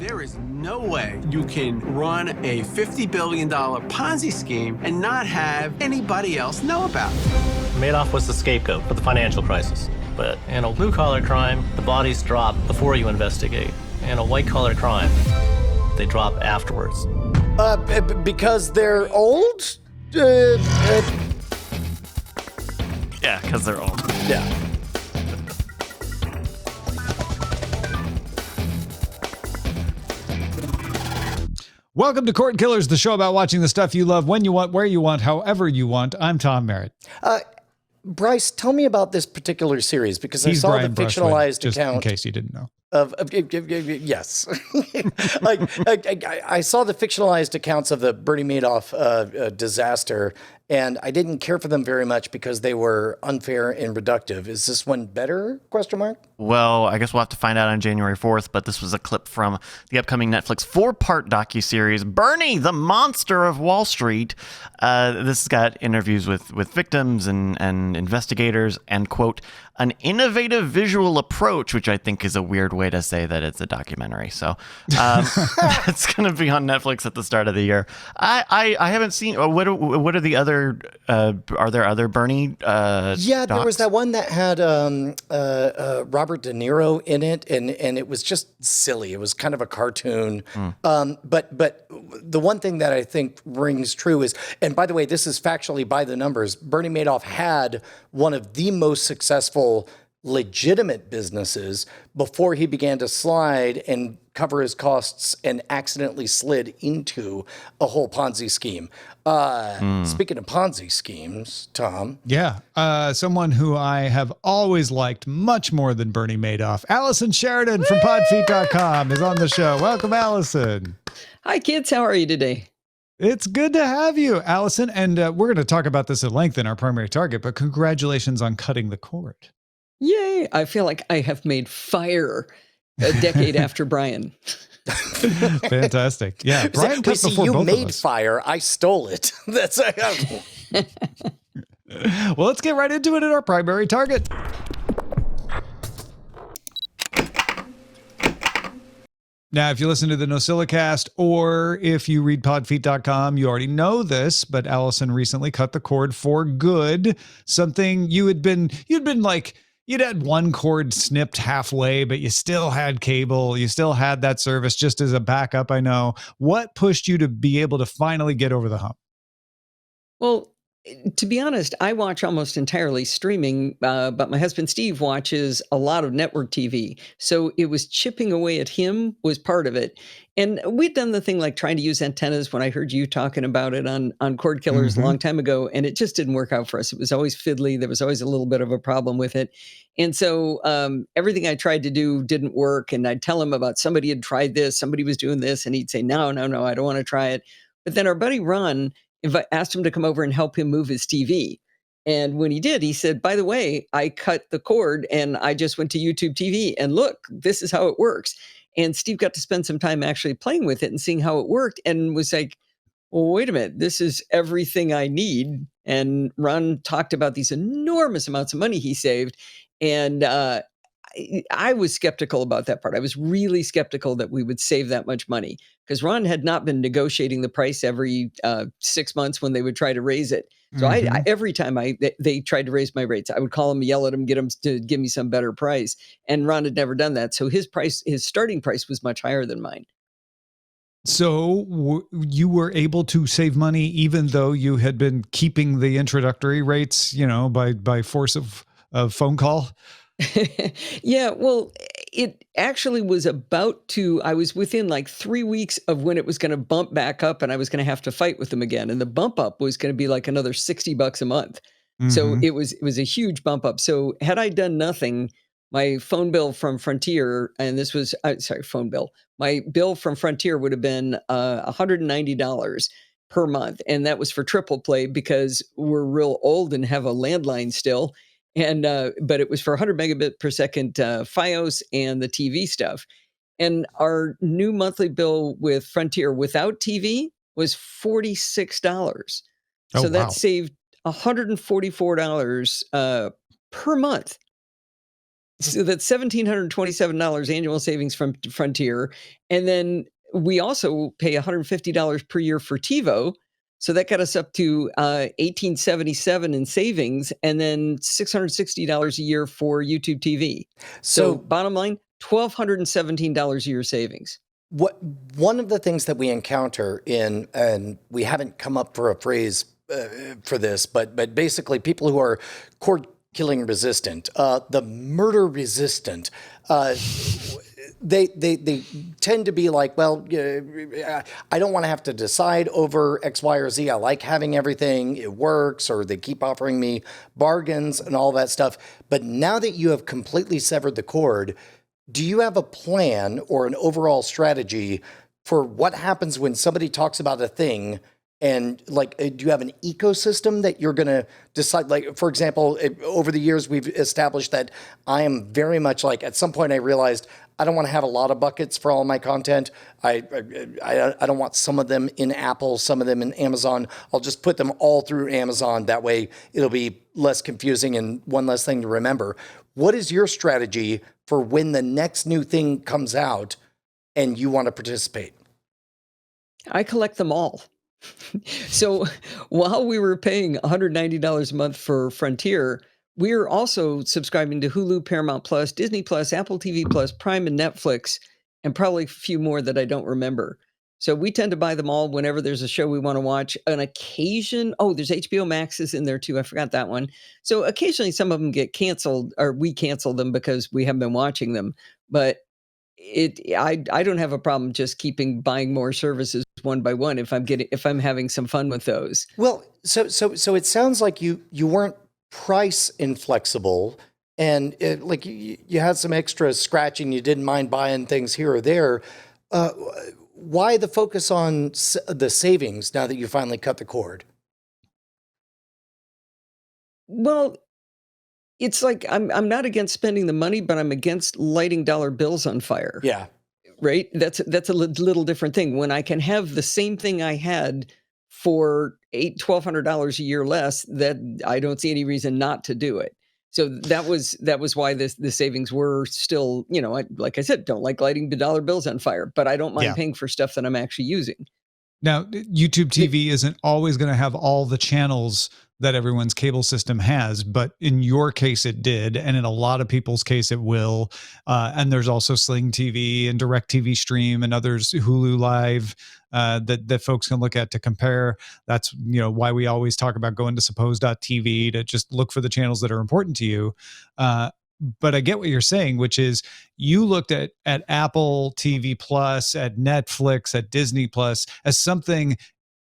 There is no way you can run a $50 billion Ponzi scheme and not have anybody else know about it. Madoff was the scapegoat for the financial crisis. But in a blue-collar crime, the bodies drop before you investigate. In a white-collar crime, they drop afterwards. Because they're old? Yeah, because they're old. Yeah. Welcome to Cordkillers, the show about watching the stuff you love when you want, where you want, however you want. I'm Tom Merritt. Bryce, tell me about this particular series, because I saw Brian the fictionalized just account. in case you didn't know. Yes. I saw the fictionalized accounts of the Bernie Madoff disaster, and I didn't care for them very much because they were unfair and reductive. Is this one better? ? Well, I guess we'll have to find out on January 4th, but this was a clip from the upcoming Netflix 4-part docuseries, Bernie, the Monster of Wall Street. This has got interviews with victims and investigators and, quote, an innovative visual approach, which I think is a weird way to say that it's a documentary. So it's going to be on Netflix at the start of the year. I haven't seen, what are the other, are there other Bernie Yeah, there docs? was that one that had Robert De Niro in it, and it was just silly. It was kind of a cartoon. But the one thing that I think rings true is, and by the way, this is factually by the numbers, Bernie Madoff had one of the most successful legitimate businesses before he began to slide and cover his costs and accidentally slid into a whole Ponzi scheme. Speaking of Ponzi schemes, Tom. Yeah, someone who I have always liked much more than Bernie Madoff, Allison Sheridan from podfeet.com is on the show. Welcome, Allison. Hi, kids. How are you today? It's good to have you, Allison. And we're going to talk about this at length in our primary target, but congratulations on cutting the cord. Yay. I feel like I have made fire a decade after Brian. Fantastic. Yeah, Brian cut before you both made of us. fire. I stole it. That's Well, let's get right into it at our primary target. Now, if you listen to the NosillaCast or if you read podfeet.com, you already know this, but Allison recently cut the cord for good. Something you'd had one cord snipped halfway, but you still had cable. You still had that service just as a backup, I know. What pushed you to be able to finally get over the hump? Well, to be honest, I watch almost entirely streaming, but my husband Steve watches a lot of network TV. So it was chipping away at him was part of it. And we'd done the thing like trying to use antennas when I heard you talking about it on Cordkillers a long time ago, and it just didn't work out for us. It was always fiddly. There was always a little bit of a problem with it. And so everything I tried to do didn't work. And I'd tell him about somebody had tried this, somebody was doing this, and he'd say, no, I don't want to try it. But then our buddy Ron asked him to come over and help him move his TV. And when he did, he said, by the way, I cut the cord and I just went to YouTube TV and look, this is how it works. And Steve got to spend some time actually playing with it and seeing how it worked and was like, well, wait a minute, this is everything I need. And Ron talked about these enormous amounts of money he saved. And I was skeptical about that part. I was really skeptical that we would save that much money because Ron had not been negotiating the price every 6 months when they would try to raise it. So I every time they tried to raise my rates, I would call him, yell at him, get him to give me some better price. And Ron had never done that. So his starting price was much higher than mine. So you were able to save money even though you had been keeping the introductory rates, by force of phone call? Yeah, well, it actually was I was within like 3 weeks of when it was going to bump back up and I was going to have to fight with them again. And the bump up was going to be like another $60 a month. So it was a huge bump up. So had I done nothing, my phone bill from Frontier, and this was, my bill from Frontier would have been $190 per month. And that was for triple play because we're real old and have a landline still. And but it was for 100 megabit per second Fios and the TV stuff. And our new monthly bill with Frontier without TV was $46. So that saved $144 per month. So that's $1,727 annual savings from Frontier. And then we also pay $150 per year for TiVo. So that got us up to $1,877 in savings, and then $660 a year for YouTube TV. So bottom line, $1,217 a year savings. One of the things that we encounter and we haven't come up for a phrase for this, but basically people who are cord killing resistant, the murder resistant, they tend to be like, well, I don't want to have to decide over X, Y, or Z. I like having everything. It works, or they keep offering me bargains and all that stuff. But now that you have completely severed the cord, do you have a plan or an overall strategy for what happens when somebody talks about a thing? And like, do you have an ecosystem that you're going to decide? Like, for example, over the years, we've established that I am very much like, at some point I realized I don't want to have a lot of buckets for all my content. I don't want some of them in Apple, some of them in Amazon. I'll just put them all through Amazon. That way it'll be less confusing and one less thing to remember. What is your strategy for when the next new thing comes out and you want to participate? I collect them all. So while we were paying $190 a month for Frontier, we are also subscribing to Hulu, Paramount Plus, Disney Plus, Apple TV Plus, Prime, and Netflix, and probably a few more that I don't remember. So we tend to buy them all whenever there's a show we want to watch. On occasion, there's HBO Max is in there too. I forgot that one. So occasionally some of them get canceled, or we cancel them because we haven't been watching them. But I don't have a problem just buying more services one by one if I'm having some fun with those. Well, so it sounds like you weren't price inflexible, and you had some extra scratching. You didn't mind buying things here or there. Why the focus on the savings now that you finally cut the cord? Well, it's like I'm not against spending the money, but I'm against lighting dollar bills on fire. Yeah. Right? That's a little different thing. When I can have the same thing I had for $1,200 a year less, that I don't see any reason not to do it. So that was why the savings were still, like I said, don't like lighting the dollar bills on fire, but I don't mind paying for stuff that I'm actually using. Now, YouTube TV isn't always going to have all the channels that everyone's cable system has, but in your case it did, and in a lot of people's case it will. And there's also Sling TV and Direct TV Stream and others, Hulu Live, that folks can look at to compare. That's why we always talk about going to suppose.tv to just look for the channels that are important to you. But I get what you're saying, which is you looked at Apple TV Plus, at Netflix, at Disney Plus as something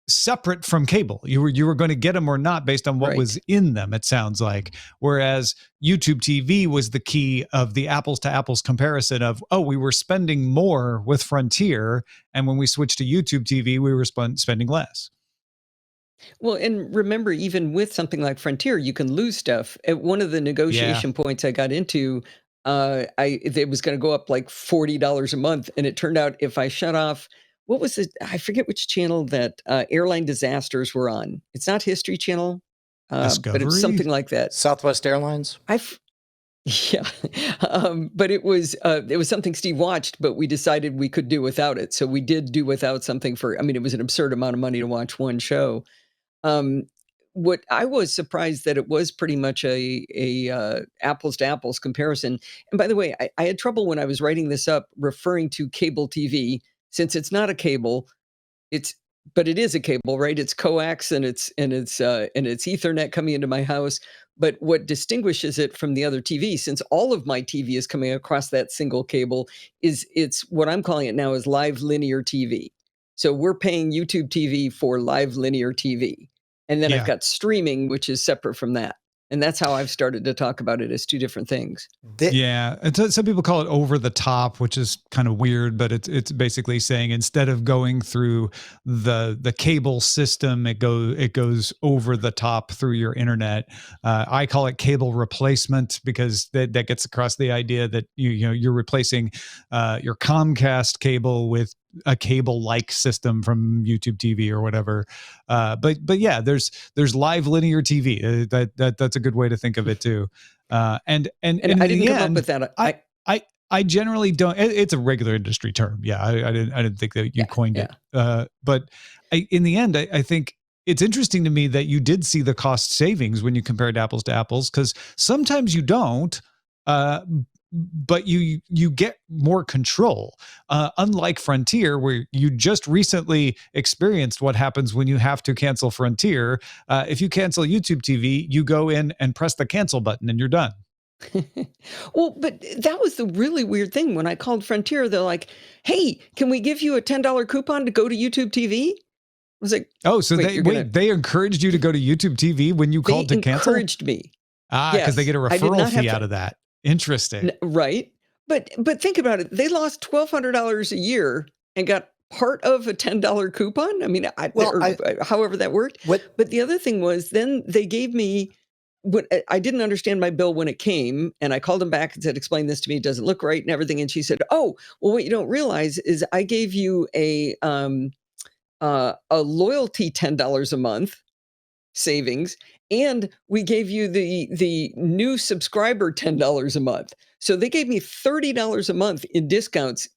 separate from cable. You were going to get them or not based on what was in them, it sounds like. Whereas YouTube TV was the key of the apples to apples comparison of, we were spending more with Frontier, and when we switched to YouTube TV, we were spending less. Well, and remember, even with something like Frontier, you can lose stuff. At one of the negotiation points I got into, it was going to go up like $40 a month, and it turned out if I shut off, what was it? I forget which channel that airline disasters were on. It's not History Channel, but it's something like that. Southwest Airlines. Yeah, but it was something Steve watched, but we decided we could do without it. So we did do without something it was an absurd amount of money to watch one show. What I was surprised that it was pretty much a apples to apples comparison. And by the way, I had trouble when I was writing this up referring to cable TV, since it's not a cable, but it is a cable, right? It's coax and it's Ethernet coming into my house. But what distinguishes it from the other TV, since all of my TV is coming across that single cable, is it's what I'm calling it now is live linear TV. So we're paying YouTube TV for live linear TV. And then I've got streaming, which is separate from that. And that's how I've started to talk about it as two different things. And some people call it over the top, which is kind of weird, but it's basically saying instead of going through the cable system, it goes over the top through your internet. I call it cable replacement because that gets across the idea that you're replacing your Comcast cable with a cable-like system from YouTube TV or whatever. But yeah, there's live linear TV. That's a good way to think of it too. And I didn't come up with that. I generally don't. It's a regular industry term. Yeah, I didn't think that you coined it. But in the end, I think it's interesting to me that you did see the cost savings when you compared apples to apples, because sometimes you don't. But you get more control, unlike Frontier, where you just recently experienced what happens when you have to cancel Frontier. If you cancel YouTube TV, you go in and press the cancel button and you're done. Well, but that was the really weird thing. When I called Frontier, they're like, hey, can we give you a $10 coupon to go to YouTube TV? I was like, oh, so they encouraged you to go to YouTube TV when you called to cancel? They encouraged me. Because they get a referral fee out of that. Interesting. Right. But think about it. They lost $1,200 a year and got part of a $10 coupon. I mean, however that worked. But the other thing was, then they gave me, when I didn't understand my bill when it came, and I called them back and said, explain this to me. It doesn't look right and everything. And she said, oh, well, what you don't realize is I gave you a loyalty $10 a month savings, and we gave you the new subscriber $10 a month. So they gave me $30 a month in discounts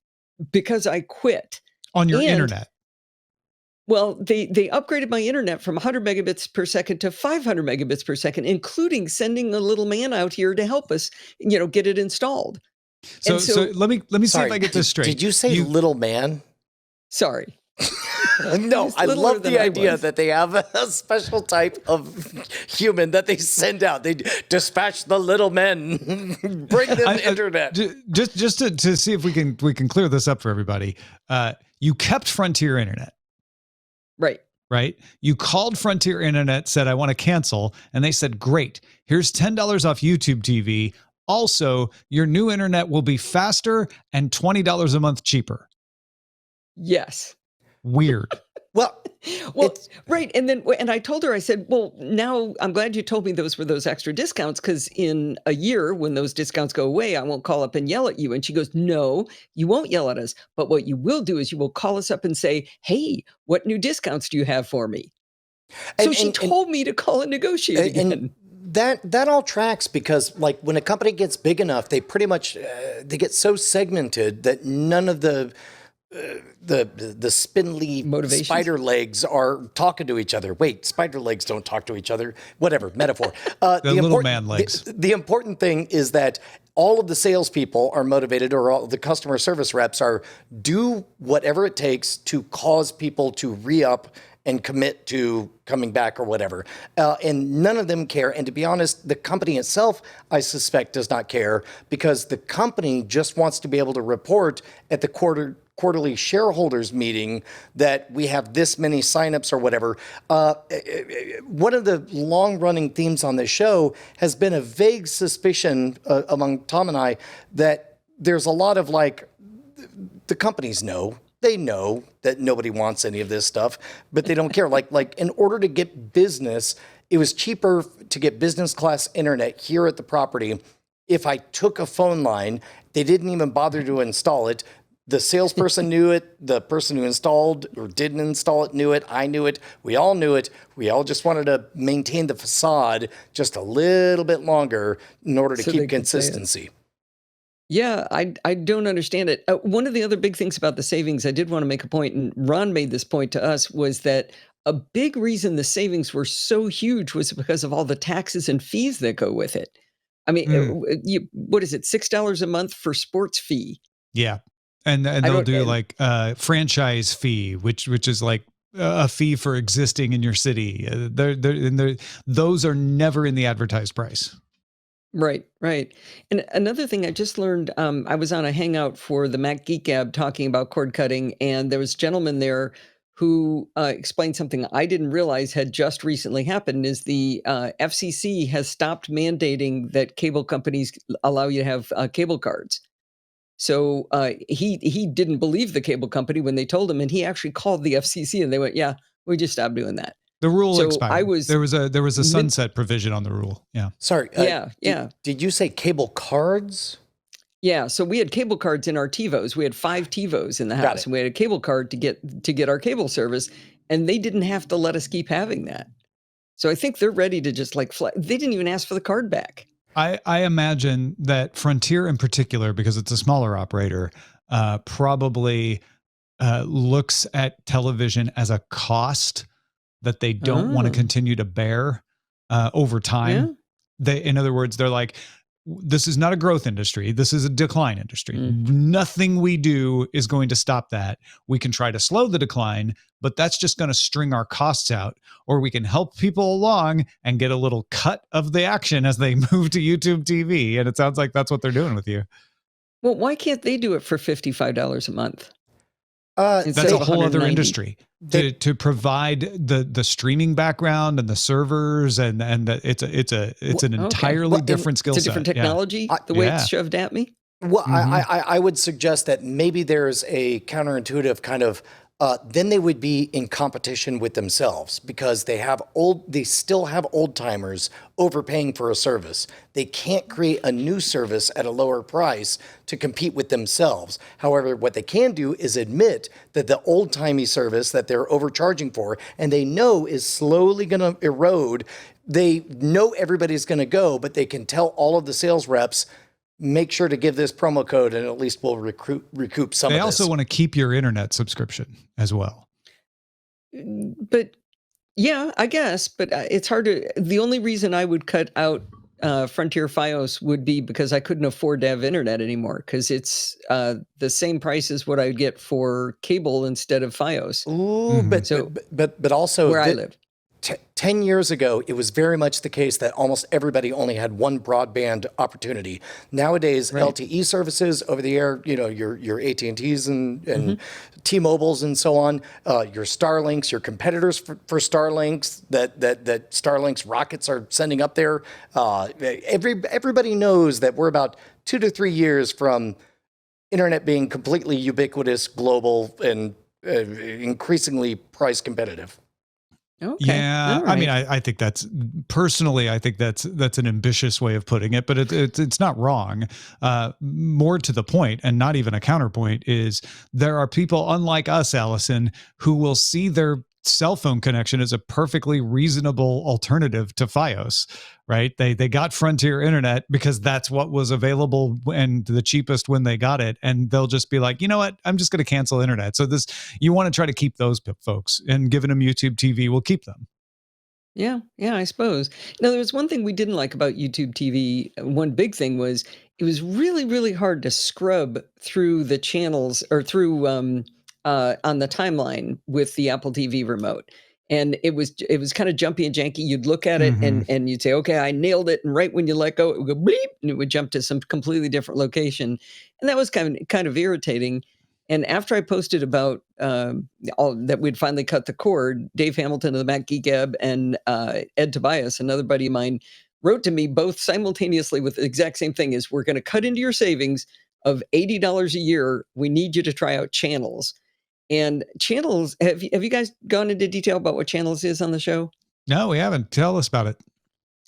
because I quit. On your internet? Well, they upgraded my internet from 100 megabits per second to 500 megabits per second, including sending a little man out here to help us, get it installed. So let me see if I get this straight. Did you say little man? Sorry. No, I love the idea that they have a special type of human that they send out. They dispatch the little men, bring them internet. Just to see if we can clear this up for everybody. You kept Frontier Internet. Right? You called Frontier Internet, said, I want to cancel. And they said, great, here's $10 off YouTube TV. Also, your new internet will be faster and $20 a month cheaper. Yes. Weird. Well, right. And I told her, I said, well, now I'm glad you told me those were those extra discounts, because in a year, when those discounts go away, I won't call up and yell at you. And she goes, no, you won't yell at us. But what you will do is you will call us up and say, hey, what new discounts do you have for me? So she told me to call and negotiate again. And that all tracks, because like when a company gets big enough, they pretty much, they get so segmented that none of the spindly spider legs are talking to each other. Wait, spider legs don't talk to each other. Whatever, metaphor. The little man legs. The important thing is that all of the salespeople are motivated, or all the customer service reps are, do whatever it takes to cause people to re-up and commit to coming back or whatever. And none of them care. And to be honest, the company itself, I suspect, does not care, because the company just wants to be able to report at the quarterly shareholders meeting that we have this many signups or whatever. One of the long-running themes on this show has been a vague suspicion among Tom and I that there's a lot of the companies know. They know that nobody wants any of this stuff, but they don't care. Like in order to get business, it was cheaper to get business class internet here at the property. If I took a phone line, they didn't even bother to install it. The salesperson knew it. The person who installed or didn't install it knew it. I knew it. We all knew it. We all just wanted to maintain the facade just a little bit longer in order to keep consistency. Yeah, I don't understand it. One of the other big things about the savings, I did want to make a point, and Ron made this point to us, was that a big reason the savings were so huge was because of all the taxes and fees that go with it. I mean, what is it, $6 a month for sports fee? Yeah. And they'll do franchise fee, which is like a fee for existing in your city. Those are never in the advertised price. Right. And another thing I just learned, I was on a hangout for the Mac Geek Gab talking about cord cutting, and there was a gentleman there who explained something I didn't realize had just recently happened, is the FCC has stopped mandating that cable companies allow you to have cable cards. So he didn't believe the cable company when they told him, and he actually called the FCC, and they went, yeah, we just stopped doing that. The rule expired. There was a sunset provision on the rule. Yeah. Sorry. Yeah. Did you say cable cards? Yeah, so we had cable cards in our TiVos. We had 5 TiVos in the Got house, it. and we had a cable card to get our cable service, and they didn't have to let us keep having that. So I think they're ready to just like fly. They didn't even ask for the card back. I imagine that Frontier in particular, because it's a smaller operator, probably looks at television as a cost that they don't want to Oh. continue to bear over time. Yeah. In other words, they're like, this is not a growth industry. This is a decline industry. Nothing we do is going to stop that. We can try to slow the decline, but that's just going to string our costs out. Or we can help people along and get a little cut of the action as they move to YouTube TV. And it sounds like that's what they're doing with you. Well, why can't they do it for $55 a month? That's Instead a of whole other 190. industry to provide the streaming background and the servers and it's an entirely different skill set. It's a different technology. The way it's shoved at me. Well, I would suggest that maybe there's a counterintuitive kind of, then they would be in competition with themselves because they still have old timers overpaying for a service. They can't create a new service at a lower price to compete with themselves. However, what they can do is admit that the old timey service that they're overcharging for and they know is slowly going to erode. They know everybody's going to go, but they can tell all of the sales reps, make sure to give this promo code and at least we'll recoup some of this. They also want to keep your internet subscription as well. But yeah, I guess, but it's hard to, the only reason I would cut out Frontier Fios would be because I couldn't afford to have internet anymore because it's the same price as what I would get for cable instead of Fios. Ooh, but also where I live. 10 years ago, it was very much the case that almost everybody only had one broadband opportunity. Nowadays, LTE services over the air, your AT&Ts and T-Mobiles and so on, your Starlinks, your competitors for Starlinks that Starlink's rockets are sending up there. Everybody knows that we're about 2 to 3 years from internet being completely ubiquitous, global, and increasingly price competitive. Okay. Yeah, right. I mean, I think that's an ambitious way of putting it, but it's not wrong. More to the point, and not even a counterpoint, is there are people unlike us, Allison, who will see their cell phone connection as a perfectly reasonable alternative to Fios, right? They got Frontier Internet because that's what was available and the cheapest when they got it, and they'll just be like, you know what? I'm just going to cancel internet. So you want to try to keep those folks, and giving them YouTube TV will keep them. Yeah, I suppose. Now, there was one thing we didn't like about YouTube TV. One big thing was it was really, really hard to scrub through the channels or through on the timeline with the Apple TV remote. And it was kind of jumpy and janky. You'd look at it and you'd say, okay, I nailed it. And right when you let go, it would go bleep and it would jump to some completely different location. And that was kind of irritating. And after I posted about that we'd finally cut the cord, Dave Hamilton of the Mac Geek Gab and Ed Tobias, another buddy of mine, wrote to me both simultaneously with the exact same thing: is we're going to cut into your savings of $80 a year. We need you to try out Channels. And Channels, have you guys gone into detail about what Channels is on the show? No, we haven't. Tell us about it.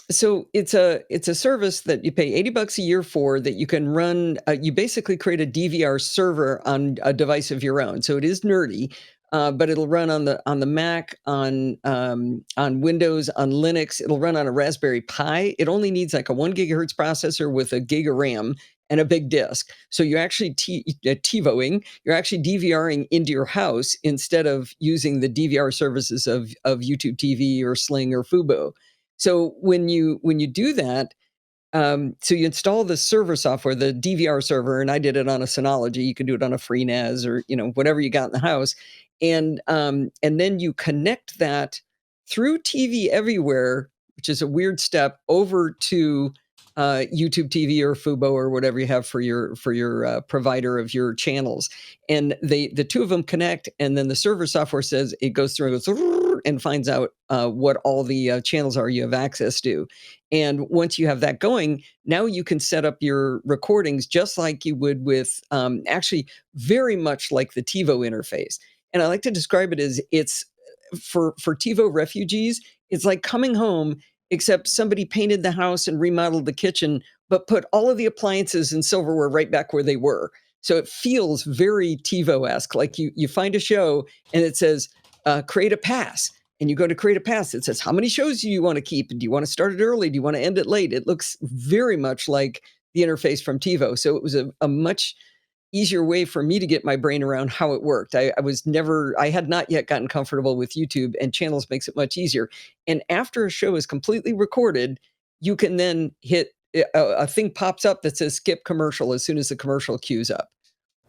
So it's a service that you pay $80 a year for, that you can run. You basically create a DVR server on a device of your own. So it is nerdy, but it'll run on the Mac, on Windows, on Linux. It'll run on a Raspberry Pi. It only needs like a 1 gigahertz processor with a gig of RAM and a big disk. So you're actually TiVoing, you're actually DVRing into your house instead of using the DVR services of YouTube TV or Sling or Fubo. So when you do that, so you install the server software, the DVR server, and I did it on a Synology. You can do it on a FreeNAS or whatever you got in the house, and then you connect that through TV Everywhere, which is a weird step, over to YouTube TV or Fubo or whatever you have for your provider of your channels, and the two of them connect, and then the server software says it goes through and goes and finds out what all the channels are you have access to. And once you have that going, now you can set up your recordings just like you would with actually very much like the TiVo interface. And I like to describe it as it's for TiVo refugees. It's like coming home, except somebody painted the house and remodeled the kitchen but put all of the appliances and silverware right back where they were. So it feels very TiVo-esque. Like you find a show and it says, create a pass. And you go to create a pass. It says, how many shows do you want to keep? Do you want to start it early? Do you want to end it late? It looks very much like the interface from TiVo. So it was a much easier way for me to get my brain around how it worked. I had not yet gotten comfortable with YouTube, and Channels makes it much easier. And after a show is completely recorded, you can then hit a thing pops up that says skip commercial as soon as the commercial queues up.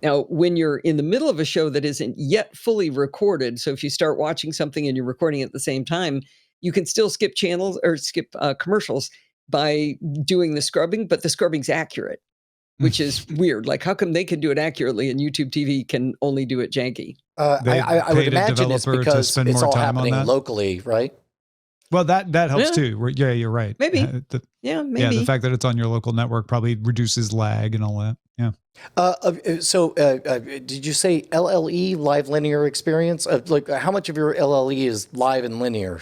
Now, when you're in the middle of a show that isn't yet fully recorded, so if you start watching something and you're recording at the same time, you can still skip channels or skip commercials by doing the scrubbing, but the scrubbing's accurate, which is weird. Like, how come they can do it accurately and YouTube TV can only do it janky? I would imagine it's because it's all happening locally, right? Well, that helps too. Yeah, you're right. Maybe. Maybe. Yeah, the fact that it's on your local network probably reduces lag and all that. Yeah. Did you say LLE, live linear experience? Like, how much of your LLE is live and linear?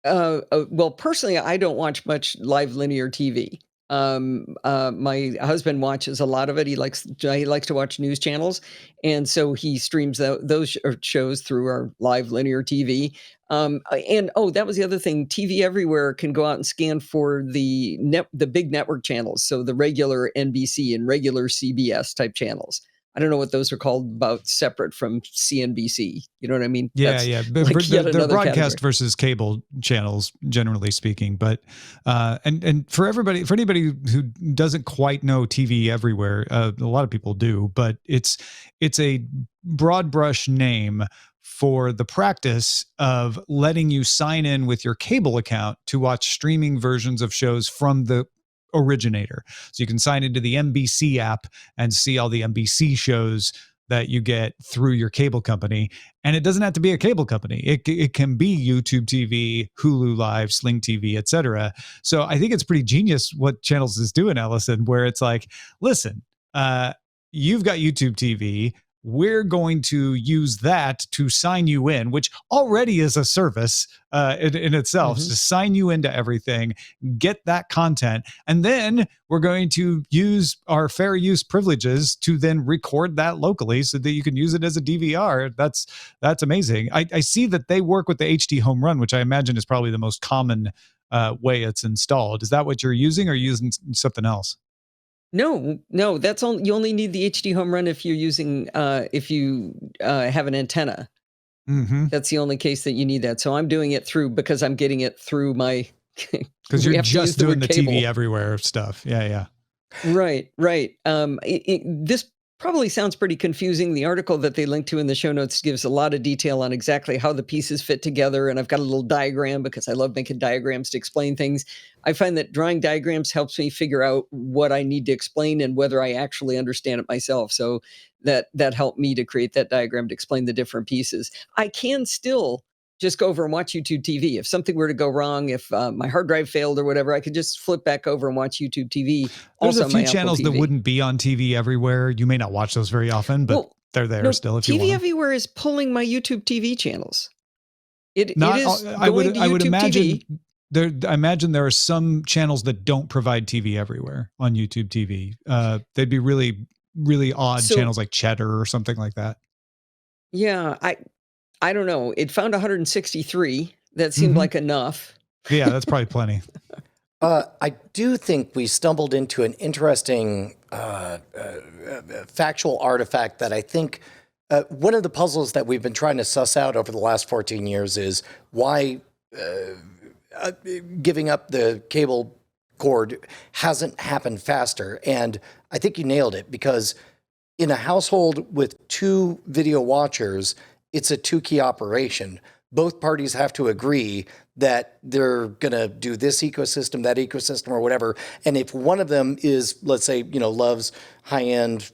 Well, personally, I don't watch much live linear TV. My husband watches a lot of it. He likes to watch news channels, and so he streams those shows through our live linear TV. That was the other thing. TV Everywhere can go out and scan for the big network channels, so the regular NBC and regular CBS type channels. I don't know what those are called, about separate from CNBC. You know what I mean? Yeah, That's yeah. like The broadcast category versus cable channels, generally speaking. But and for anybody who doesn't quite know TV Everywhere, a lot of people do, but it's a broad brush name for the practice of letting you sign in with your cable account to watch streaming versions of shows from the originator. So you can sign into the NBC app and see all the NBC shows that you get through your cable company. And it doesn't have to be a cable company. It can be YouTube TV, Hulu Live, Sling TV, etc. So I think it's pretty genius what Channels is doing, Allison, where it's like, listen, you've got YouTube TV. We're going to use that to sign you in, which already is a service in itself, to sign you into everything, get that content. And then we're going to use our fair use privileges to then record that locally so that you can use it as a DVR. That's amazing. I see that they work with the HD Home Run, which I imagine is probably the most common way it's installed. Is that what you're using, or are you using something else? No, that's only, you only need the HD Home Run if you're using if you have an antenna. That's the only case that you need that. So I'm doing it because I'm getting it through my because you're just doing the TV Everywhere stuff. Yeah. Right. This probably sounds pretty confusing. The article that they link to in the show notes gives a lot of detail on exactly how the pieces fit together. And I've got a little diagram because I love making diagrams to explain things. I find that drawing diagrams helps me figure out what I need to explain and whether I actually understand it myself. So that helped me to create that diagram to explain the different pieces. I can still just go over and watch YouTube TV. If something were to go wrong, if my hard drive failed or whatever, I could just flip back over and watch YouTube TV. There's a few channels that wouldn't be on TV Everywhere. You may not watch those very often, but they're there still if you want. TV Everywhere is pulling my YouTube TV channels. I would imagine I imagine there are some channels that don't provide TV Everywhere on YouTube TV. They'd be really, really odd channels like Cheddar or something like that. Yeah, I don't know. It found 163. That seemed like enough. Yeah, that's probably plenty. I do think we stumbled into an interesting factual artifact that I think one of the puzzles that we've been trying to suss out over the last 14 years is why giving up the cable cord hasn't happened faster. And I think you nailed it, because in a household with 2 video watchers, it's a 2-key operation. Both parties have to agree that they're going to do this ecosystem, that ecosystem, or whatever. And if one of them is, let's say, loves high-end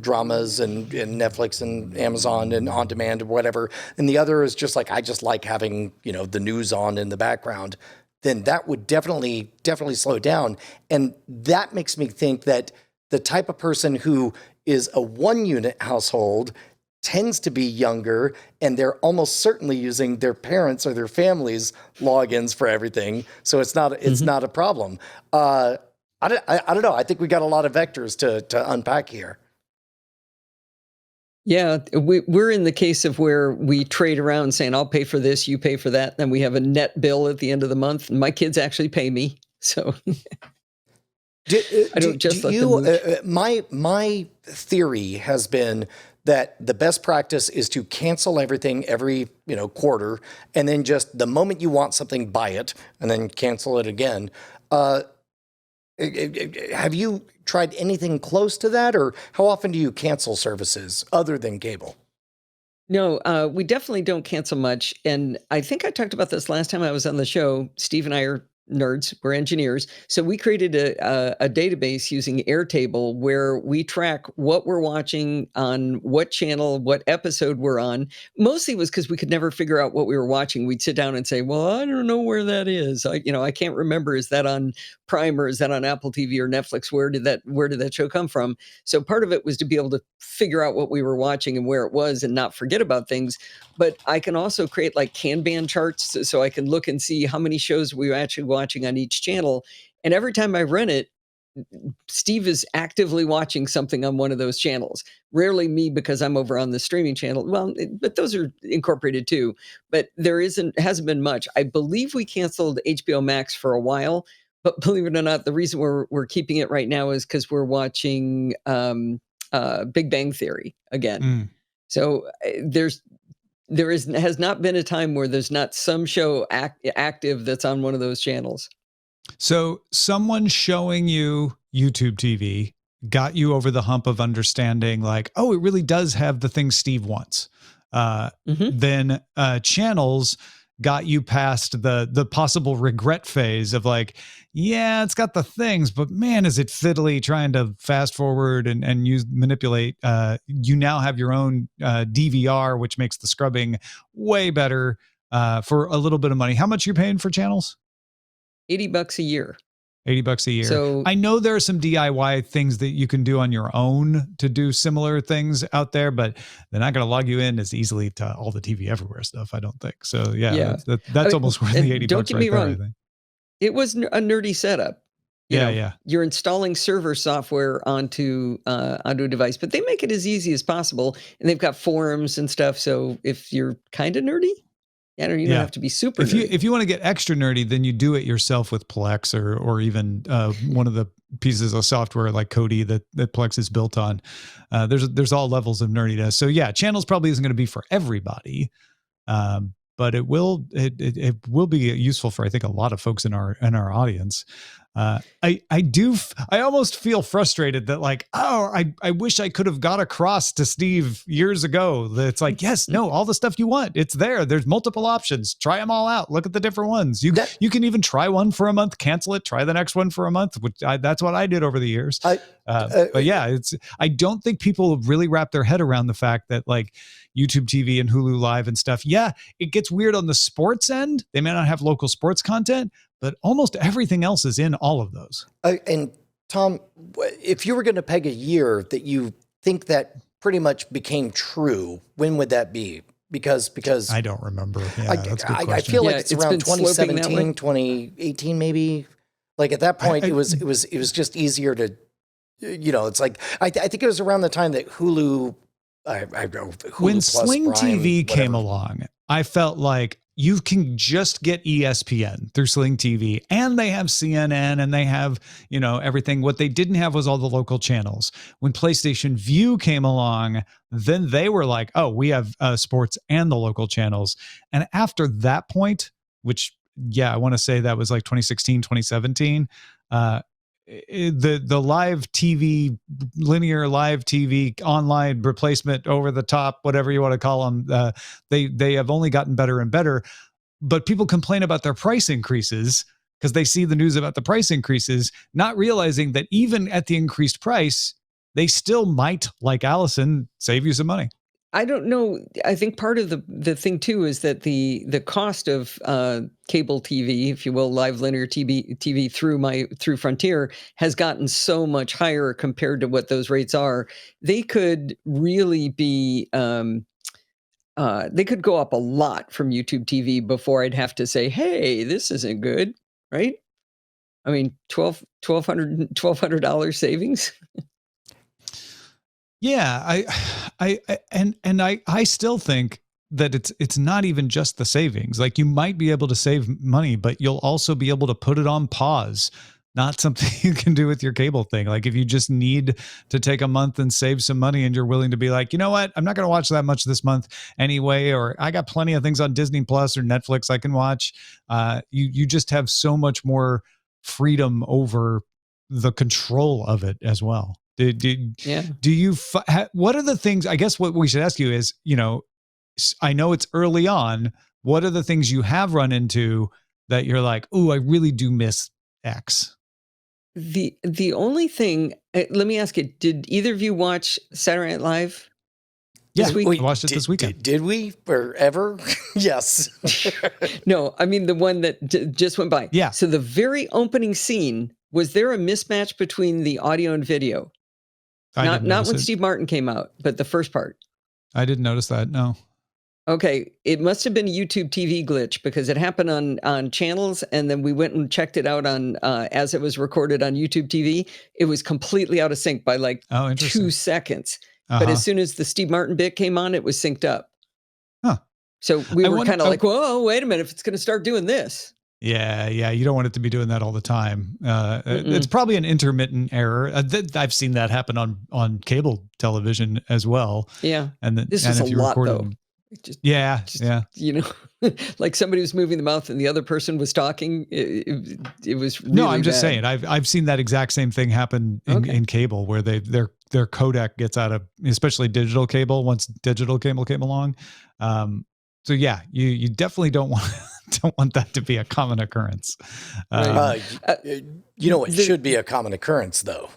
dramas and Netflix and Amazon and on demand or whatever, and the other is just like, I just like having, the news on in the background, then that would definitely slow down. And that makes me think that the type of person who is a 1-unit household tends to be younger, and they're almost certainly using their parents' or their family's logins for everything. So it's not a problem. I don't know. I think we got a lot of vectors to unpack here. Yeah, we're in the case of where we trade around saying, I'll pay for this, you pay for that. Then we have a net bill at the end of the month. And my kids actually pay me. So I don't just let them mooch. My theory has been that the best practice is to cancel everything every quarter, and then just the moment you want something, buy it, and then cancel it again. Have you tried anything close to that, or how often do you cancel services other than cable? No, we definitely don't cancel much. And I think I talked about this last time I was on the show. Steve and I are nerds, we're engineers. So we created a database using Airtable where we track what we're watching on what channel, what episode we're on. Mostly was because we could never figure out what we were watching. We'd sit down and say, well, I don't know where that is. I can't remember. Is that on Prime or is that on Apple TV or Netflix? Where did that show come from? So part of it was to be able to figure out what we were watching and where it was and not forget about things. But I can also create like Kanban charts so I can look and see how many shows we were actually watching on each channel. And every time I run it, Steve is actively watching something on one of those channels. Rarely me because I'm over on the streaming channel. Well, but those are incorporated too. But hasn't been much. I believe we canceled HBO Max for a while, but believe it or not, the reason we're keeping it right now is because we're watching Big Bang Theory again. So has not been a time where there's not some show active that's on one of those channels. So someone showing you YouTube TV got you over the hump of understanding like, oh, it really does have the things Steve wants. Then channels got you past the possible regret phase of like, yeah, it's got the things, but man, is it fiddly trying to fast forward and manipulate. You now have your own DVR, which makes the scrubbing way better for a little bit of money. How much are you paying for channels? $80 a year. $80 a year. So I know there are some DIY things that you can do on your own to do similar things out there, but they're not going to log you in as easily to all the TV Everywhere stuff, I don't think. So yeah. That's almost worth the $80 don't get me right wrong. there, I think. It was a nerdy setup. Yeah. You're installing server software onto a device, but they make it as easy as possible, and they've got forums and stuff. So if you're kind of nerdy, you don't have to be super nerdy. If you want to get extra nerdy, then you do it yourself with Plex or even one of the pieces of software like Kodi that Plex is built on. There's all levels of nerdiness. So yeah, channels probably isn't going to be for everybody. But it will be useful for, I think, a lot of folks in our audience. I almost feel frustrated that like, I wish I could have got across to Steve years ago that it's like, yes, no, all the stuff you want, it's there. There's multiple options. Try them all out. Look at the different ones. You can even try one for a month, cancel it, try the next one for a month, that's what I did over the years. But yeah, I don't think people really wrap their head around the fact that like YouTube TV and Hulu Live and stuff. Yeah, it gets weird on the sports end. They may not have local sports content, but almost everything else is in all of those. And Tom, if you were going to peg a year that you think that pretty much became true, when would that be? Because I don't remember. Yeah, that's a good question. I feel like it's around 2017, 2018, maybe. Like at that point, it was just easier to, it's like I think it was around the time that Hulu. Hulu when Plus, Sling Prime, TV came whatever. along, I felt like you can just get ESPN through Sling TV, and they have CNN and they have, everything. What they didn't have was all the local channels. When PlayStation Vue came along, then they were like, oh, we have sports and the local channels. And after that point, which, I want to say that was like 2016, 2017, the live TV, linear live TV, online replacement, over the top, whatever you want to call them, they have only gotten better and better. But people complain about their price increases because they see the news about the price increases, not realizing that even at the increased price, they still might, like Allison, save you some money. I don't know. I think part of the thing too is that the cost of cable TV, if you will, live linear TV through Frontier has gotten so much higher compared to what those rates are. They could really be they could go up a lot from YouTube TV before I'd have to say, hey, this isn't good, right? I mean, $1,200 savings. Yeah, I still think that it's not even just the savings. Like, you might be able to save money, but you'll also be able to put it on pause. Not something you can do with your cable thing. Like, if you just need to take a month and save some money and you're willing to be like, you know what, I'm not going to watch that much this month anyway, or I got plenty of things on Disney Plus or Netflix I can watch. You just have so much more freedom over the control of it as well. Do you, what are the things, I guess what we should ask you is, I know it's early on. What are the things you have run into that you're like, ooh, I really do miss X? The only thing, let me ask you, did either of you watch Saturday Night Live this week? I watched it this weekend. Did we? Or ever? Yes. No, I mean the one that just went by. Yeah. So the very opening scene, was there a mismatch between the audio and video? Not when Steve Martin came out, but the first part. I didn't notice that, no. Okay, it must have been a YouTube TV glitch because it happened on channels, and then we went and checked it out on as it was recorded on YouTube TV. It was completely out of sync by like 2 seconds. But as soon as the Steve Martin bit came on, it was synced up. Huh. So we were kind of like, whoa, wait a minute, if it's going to start doing this. Yeah, you don't want it to be doing that all the time. It's probably an intermittent error. I've seen that happen on cable television as well. Yeah, and this is a lot though. Yeah. Like somebody was moving the mouth and the other person was talking. It was really no. I'm just bad. saying. I've seen that exact same thing happen in cable, where their codec gets out of, especially digital cable, once digital cable came along. So yeah, you definitely don't want that to be a common occurrence. It should be a common occurrence though.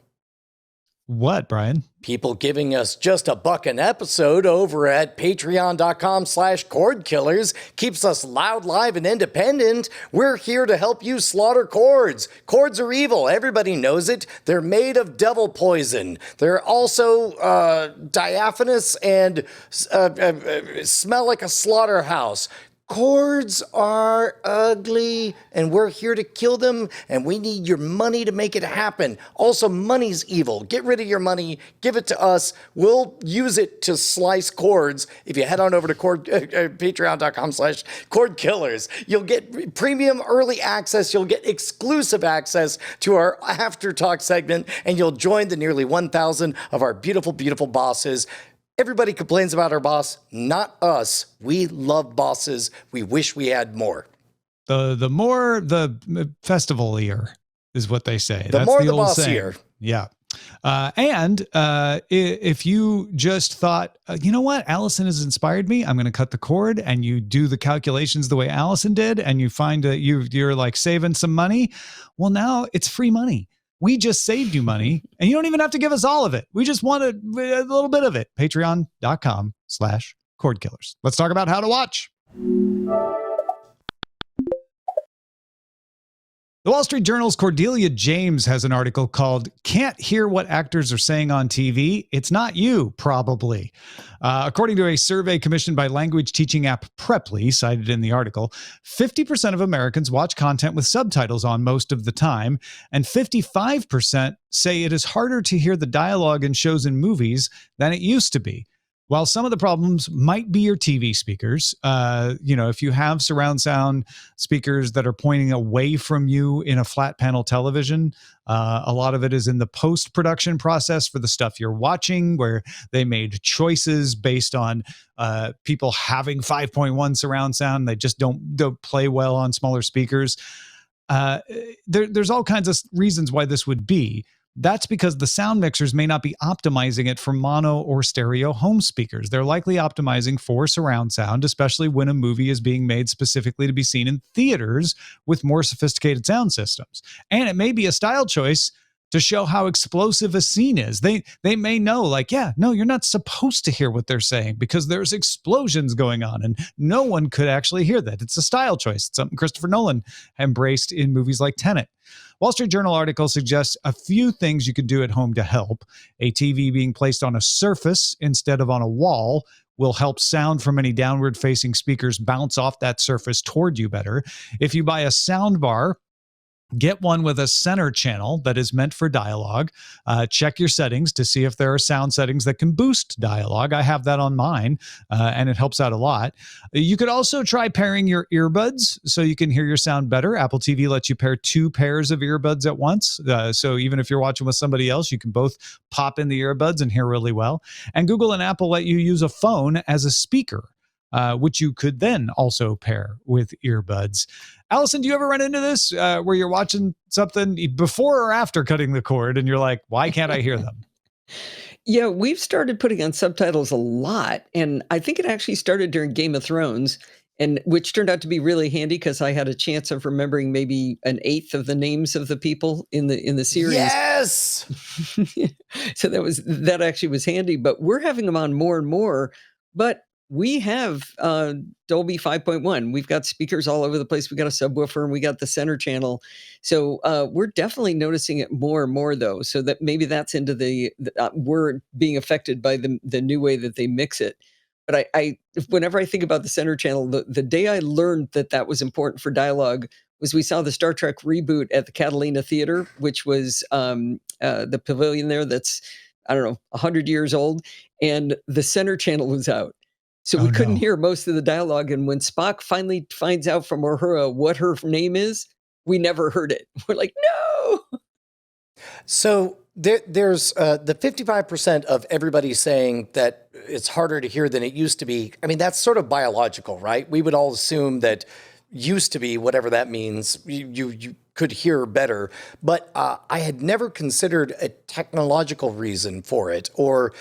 What, Brian? People giving us just $1 an episode over at patreon.com/Cordkillers keeps us loud, live, and independent. We're here to help you slaughter cords. Cords are evil. Everybody knows it. They're made of devil poison. They're also diaphanous and smell like a slaughterhouse. Cords are ugly, and we're here to kill them, and we need your money to make it happen. Also, money's evil. Get rid of your money. Give it to us. We'll use it to slice cords. If you head on over to patreon.com/Cordkillers, you'll get premium early access. You'll get exclusive access to our After Talk segment, and you'll join the nearly 1,000 of our beautiful, beautiful bosses. Everybody complains about our boss, not us. We love bosses. We wish we had more. The more the festival-ier is what they say. The more the bossier. Yeah. And if you just thought, you know what, Allison has inspired me, I'm going to cut the cord, and you do the calculations the way Allison did, and you find you're like saving some money. Well, now it's free money. We just saved you money, and you don't even have to give us all of it. We just want a little bit of it. Patreon.com/Cordkillers. Let's talk about how to watch. The Wall Street Journal's Cordelia James has an article called "Can't Hear What Actors Are Saying on TV? It's Not You, Probably." According to a survey commissioned by language teaching app Preply, cited in the article, 50% of Americans watch content with subtitles on most of the time, and 55% say it is harder to hear the dialogue in shows and movies than it used to be. While some of the problems might be your TV speakers, if you have surround sound speakers that are pointing away from you in a flat panel television, a lot of it is in the post-production process for the stuff you're watching, where they made choices based on people having 5.1 surround sound. They just don't play well on smaller speakers. There's all kinds of reasons why this would be. That's because the sound mixers may not be optimizing it for mono or stereo home speakers. They're likely optimizing for surround sound, especially when a movie is being made specifically to be seen in theaters with more sophisticated sound systems. And it may be a style choice to show how explosive a scene is. They may know, like, yeah, no, you're not supposed to hear what they're saying because there's explosions going on, and no one could actually hear that. It's a style choice. It's something Christopher Nolan embraced in movies like Tenet. Wall Street Journal article suggests a few things you could do at home to help. A TV being placed on a surface instead of on a wall will help sound from any downward-facing speakers bounce off that surface toward you better. If you buy a sound bar Get one with a center channel that is meant for dialogue. Check your settings to see if there are sound settings that can boost dialogue. I have that on mine, and it helps out a lot. You could also try pairing your earbuds so you can hear your sound better. Apple TV lets you pair 2 pairs of earbuds at once. So even if you're watching with somebody else, you can both pop in the earbuds and hear really well. And Google and Apple let you use a phone as a speaker, which you could then also pair with earbuds. Allison, do you ever run into this where you're watching something before or after cutting the cord and you're like, why can't I hear them? Yeah, we've started putting on subtitles a lot. And I think it actually started during Game of Thrones, and which turned out to be really handy because I had a chance of remembering maybe an eighth of the names of the people in the series. Yes. So that actually was handy. But we're having them on more and more. But we have Dolby 5.1. We've got speakers all over the place. We got a subwoofer and we got the center channel. So we're definitely noticing it more and more, though. So that maybe that's into we're being affected by the new way that they mix it. But I whenever I think about the center channel, the day I learned that was important for dialogue was we saw the Star Trek reboot at the Catalina Theater, which was the pavilion there that's, I don't know, 100 years old. And the center channel was out. So we couldn't hear most of the dialogue. And when Spock finally finds out from Uhura what her name is, we never heard it. We're like, no. So there's the 55% of everybody saying that it's harder to hear than it used to be. I mean, that's sort of biological, right? We would all assume that used to be, whatever that means, you could hear better. But I had never considered a technological reason for it, or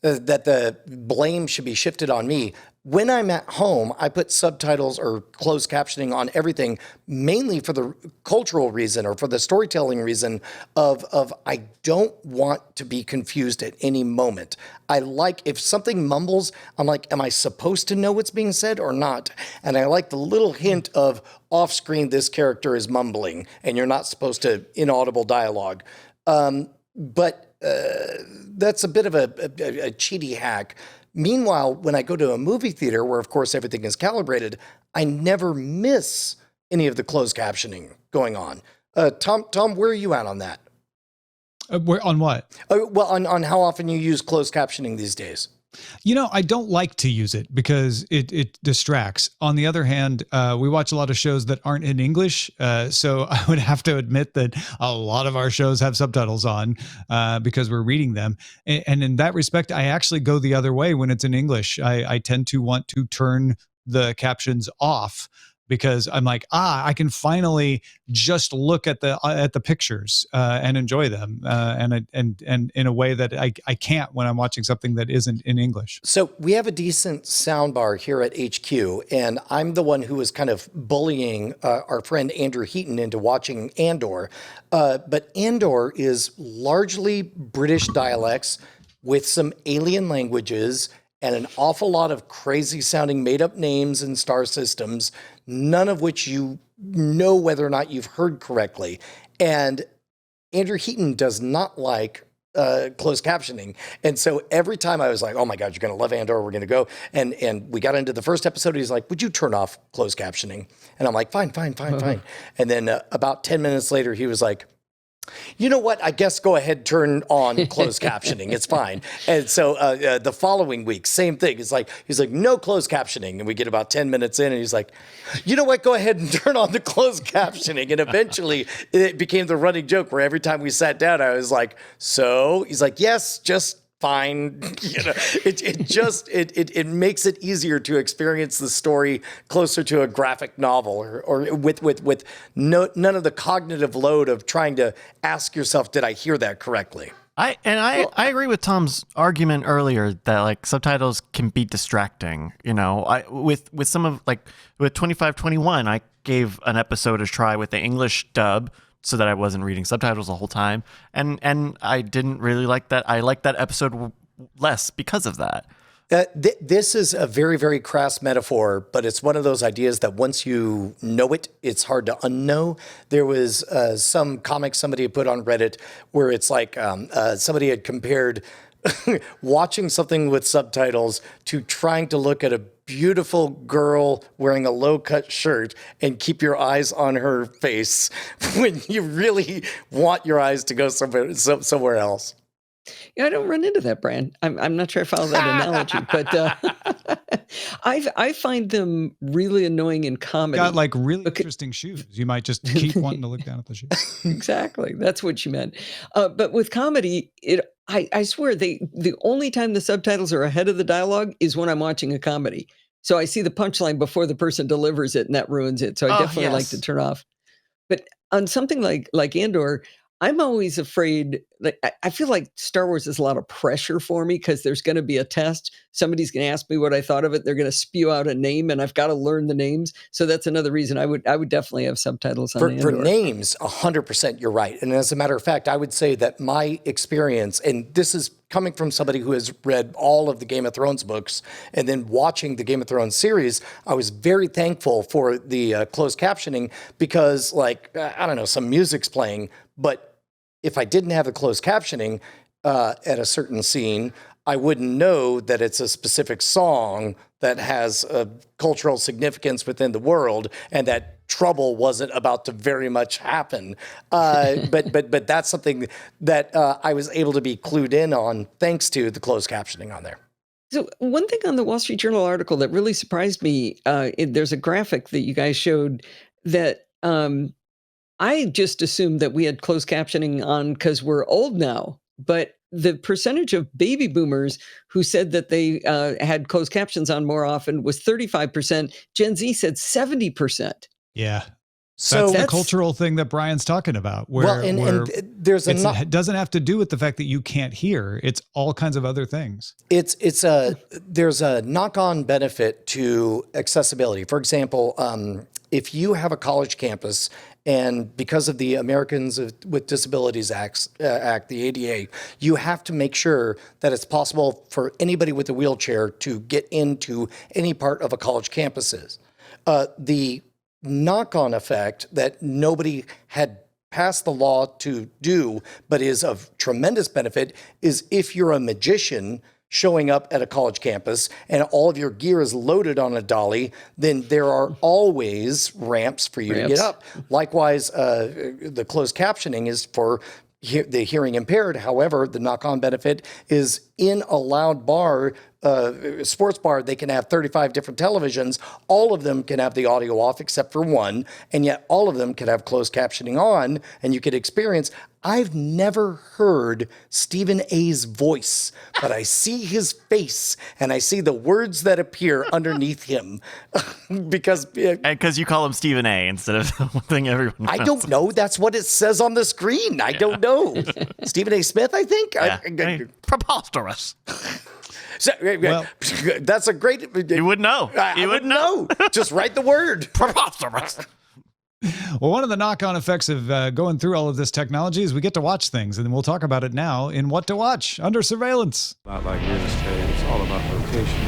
that the blame should be shifted on me. When I'm at home, I put subtitles or closed captioning on everything, mainly for the cultural reason or for the storytelling reason of I don't want to be confused at any moment. I like, if something mumbles, I'm like, am I supposed to know what's being said or not? And I like the little hint of off screen, this character is mumbling and you're not supposed to inaudible dialogue. But that's a bit of a cheaty hack. Meanwhile, when I go to a movie theater where, of course, everything is calibrated, I never miss any of the closed captioning going on. Tom, where are you at on that? On what? Well, on how often you use closed captioning these days. You know, I don't like to use it because it distracts. On the other hand, we watch a lot of shows that aren't in English. So I would have to admit that a lot of our shows have subtitles on because we're reading them. And in that respect, I actually go the other way when it's in English. I tend to want to turn the captions off because I'm like, I can finally just look at the pictures and enjoy them, and in a way that I can't when I'm watching something that isn't in English. So we have a decent soundbar here at HQ, and I'm the one who was kind of bullying our friend Andrew Heaton into watching Andor. But Andor is largely British dialects with some alien languages and an awful lot of crazy sounding made up names and star systems, none of which you know whether or not you've heard correctly. And Andrew Heaton does not like closed captioning. And so every time I was like, oh my God, you're going to love Andor, we're going to go. And we got into the first episode, he's like, would you turn off closed captioning? And I'm like, fine. And then about 10 minutes later, he was like, you know what? I guess go ahead, turn on closed captioning. It's fine. And so the following week, same thing. He's like, no closed captioning. And we get about 10 minutes in and he's like, you know what? Go ahead and turn on the closed captioning. And eventually it became the running joke where every time we sat down, I was like, so he's like, yes, just fine. You know, it makes it easier to experience the story closer to a graphic novel or with none of the cognitive load of trying to ask yourself, did I hear that correctly? I agree with Tom's argument earlier that like subtitles can be distracting. You know, with some of like with 2521, I gave an episode a try with the English dub, so that I wasn't reading subtitles the whole time. And I didn't really like that. I liked that episode less because of that. This is a very, very crass metaphor, but it's one of those ideas that once you know it, it's hard to unknow. There was some comic somebody had put on Reddit where it's like somebody had compared watching something with subtitles to trying to look at a beautiful girl wearing a low-cut shirt and keep your eyes on her face when you really want your eyes to go somewhere else. Yeah, I don't run into that, Brian. I'm not sure I follow that analogy, but I find them really annoying in comedy. Got like really interesting shoes. You might just keep wanting to look down at the shoes. Exactly. That's what you meant. But with comedy, I swear the only time the subtitles are ahead of the dialogue is when I'm watching a comedy. So I see the punchline before the person delivers it, and that ruins it. So I definitely like to turn off. But on something like Andor, I'm always afraid. Like I feel like Star Wars is a lot of pressure for me because there's going to be a test. Somebody's going to ask me what I thought of it. They're going to spew out a name, and I've got to learn the names. So that's another reason I would definitely have subtitles on Andor. For names, 100%, you're right. And as a matter of fact, I would say that my experience, and this is coming from somebody who has read all of the Game of Thrones books and then watching the Game of Thrones series, I was very thankful for the closed captioning because, like, I don't know, some music's playing, but if I didn't have the closed captioning at a certain scene, I wouldn't know that it's a specific song that has a cultural significance within the world and that trouble wasn't about to very much happen. But that's something that I was able to be clued in on thanks to the closed captioning on there. So one thing on the Wall Street Journal article that really surprised me, there's a graphic that you guys showed that I just assumed that we had closed captioning on because we're old now, but the percentage of baby boomers who said that they had closed captions on more often was 35%. Gen Z said 70%. Yeah. So that's the cultural thing that Brian's talking about. Where, and there's it doesn't have to do with the fact that you can't hear. It's all kinds of other things. There's a knock-on benefit to accessibility. For example, if you have a college campus and because of the Americans with Disabilities Act, the ADA, you have to make sure that it's possible for anybody with a wheelchair to get into any part of a college campus. The knock-on effect that nobody had passed the law to do, but is of tremendous benefit, is if you're a magician showing up at a college campus and all of your gear is loaded on a dolly, then there are always ramps for you to get up. Likewise, the closed captioning is for the hearing impaired. However, the knock-on benefit is in a loud bar, sports bar, they can have 35 different televisions. All of them can have the audio off except for one, and yet all of them can have closed captioning on, and you could experience. I've never heard Stephen A's voice, but I see his face, and I see the words that appear underneath him. Because you call him Stephen A instead of the thing everyone knows. I don't know. That's what it says on the screen. I don't know. Stephen A. Smith, I think. Yeah. Preposterous. So, well, that's a great. You would know. You would know. Just write the word. Preposterous. Well, one of the knock-on effects of going through all of this technology is we get to watch things, and we'll talk about it now in What to Watch Under Surveillance. Not like real estate. It's all about location.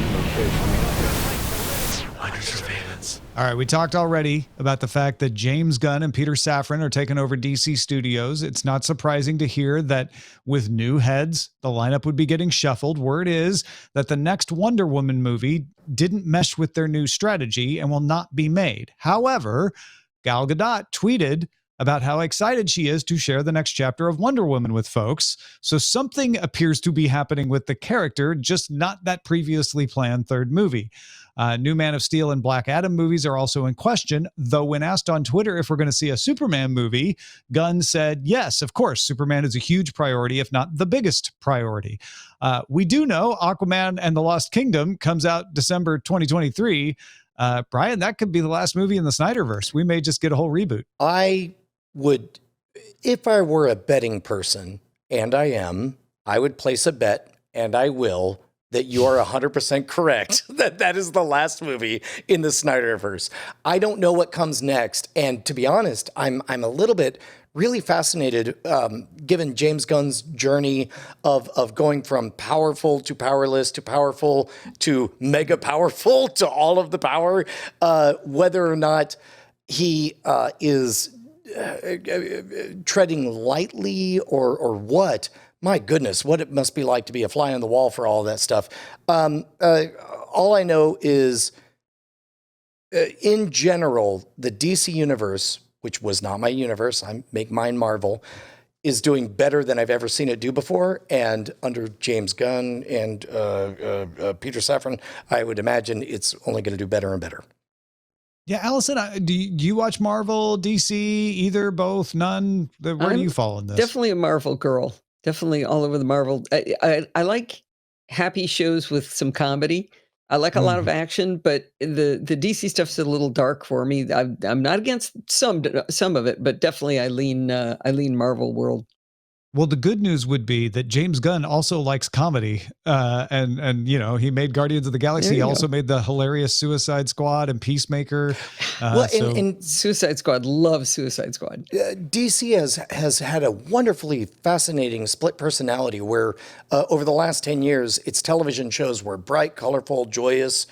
Under surveillance. All right, we talked already about the fact that James Gunn and Peter Safran are taking over DC Studios. It's not surprising to hear that with new heads, the lineup would be getting shuffled. Word is that the next Wonder Woman movie didn't mesh with their new strategy and will not be made. However, Gal Gadot tweeted about how excited she is to share the next chapter of Wonder Woman with folks. So something appears to be happening with the character, just not that previously planned third movie. New Man of Steel and Black Adam movies are also in question, though when asked on Twitter if we're going to see a Superman movie, Gunn said, yes, of course, Superman is a huge priority, if not the biggest priority. We do know Aquaman and the Lost Kingdom comes out December 2023. Brian, that could be the last movie in the Snyderverse. We may just get a whole reboot. I would, if I were a betting person, and I am, I would place a bet, and I will, that you are 100% correct, that is the last movie in the Snyderverse. I don't know what comes next, and to be honest, I'm a little bit really fascinated, given James Gunn's journey of going from powerful to powerless to powerful to mega powerful to all of the power, whether or not he is treading lightly or what. My goodness, what it must be like to be a fly on the wall for all that stuff. all I know is, in general, the DC universe, which was not my universe, I make mine Marvel, is doing better than I've ever seen it do before. And under James Gunn and Peter Safran, I would imagine it's only going to do better and better. Yeah, Allison, do you watch Marvel, DC, either, both, none? Where do you fall in this? Definitely a Marvel girl. Definitely all over the Marvel. I like happy shows with some comedy. I like a lot of action, but the DC stuff's a little dark for me. I'm not against some of it, but definitely I lean Marvel world. Well, the good news would be that James Gunn also likes comedy, and he made Guardians of the Galaxy. He also made the hilarious Suicide Squad and Peacemaker. And Suicide Squad, love Suicide Squad. DC has had a wonderfully fascinating split personality where over the last 10 years, its television shows were bright, colorful, joyous,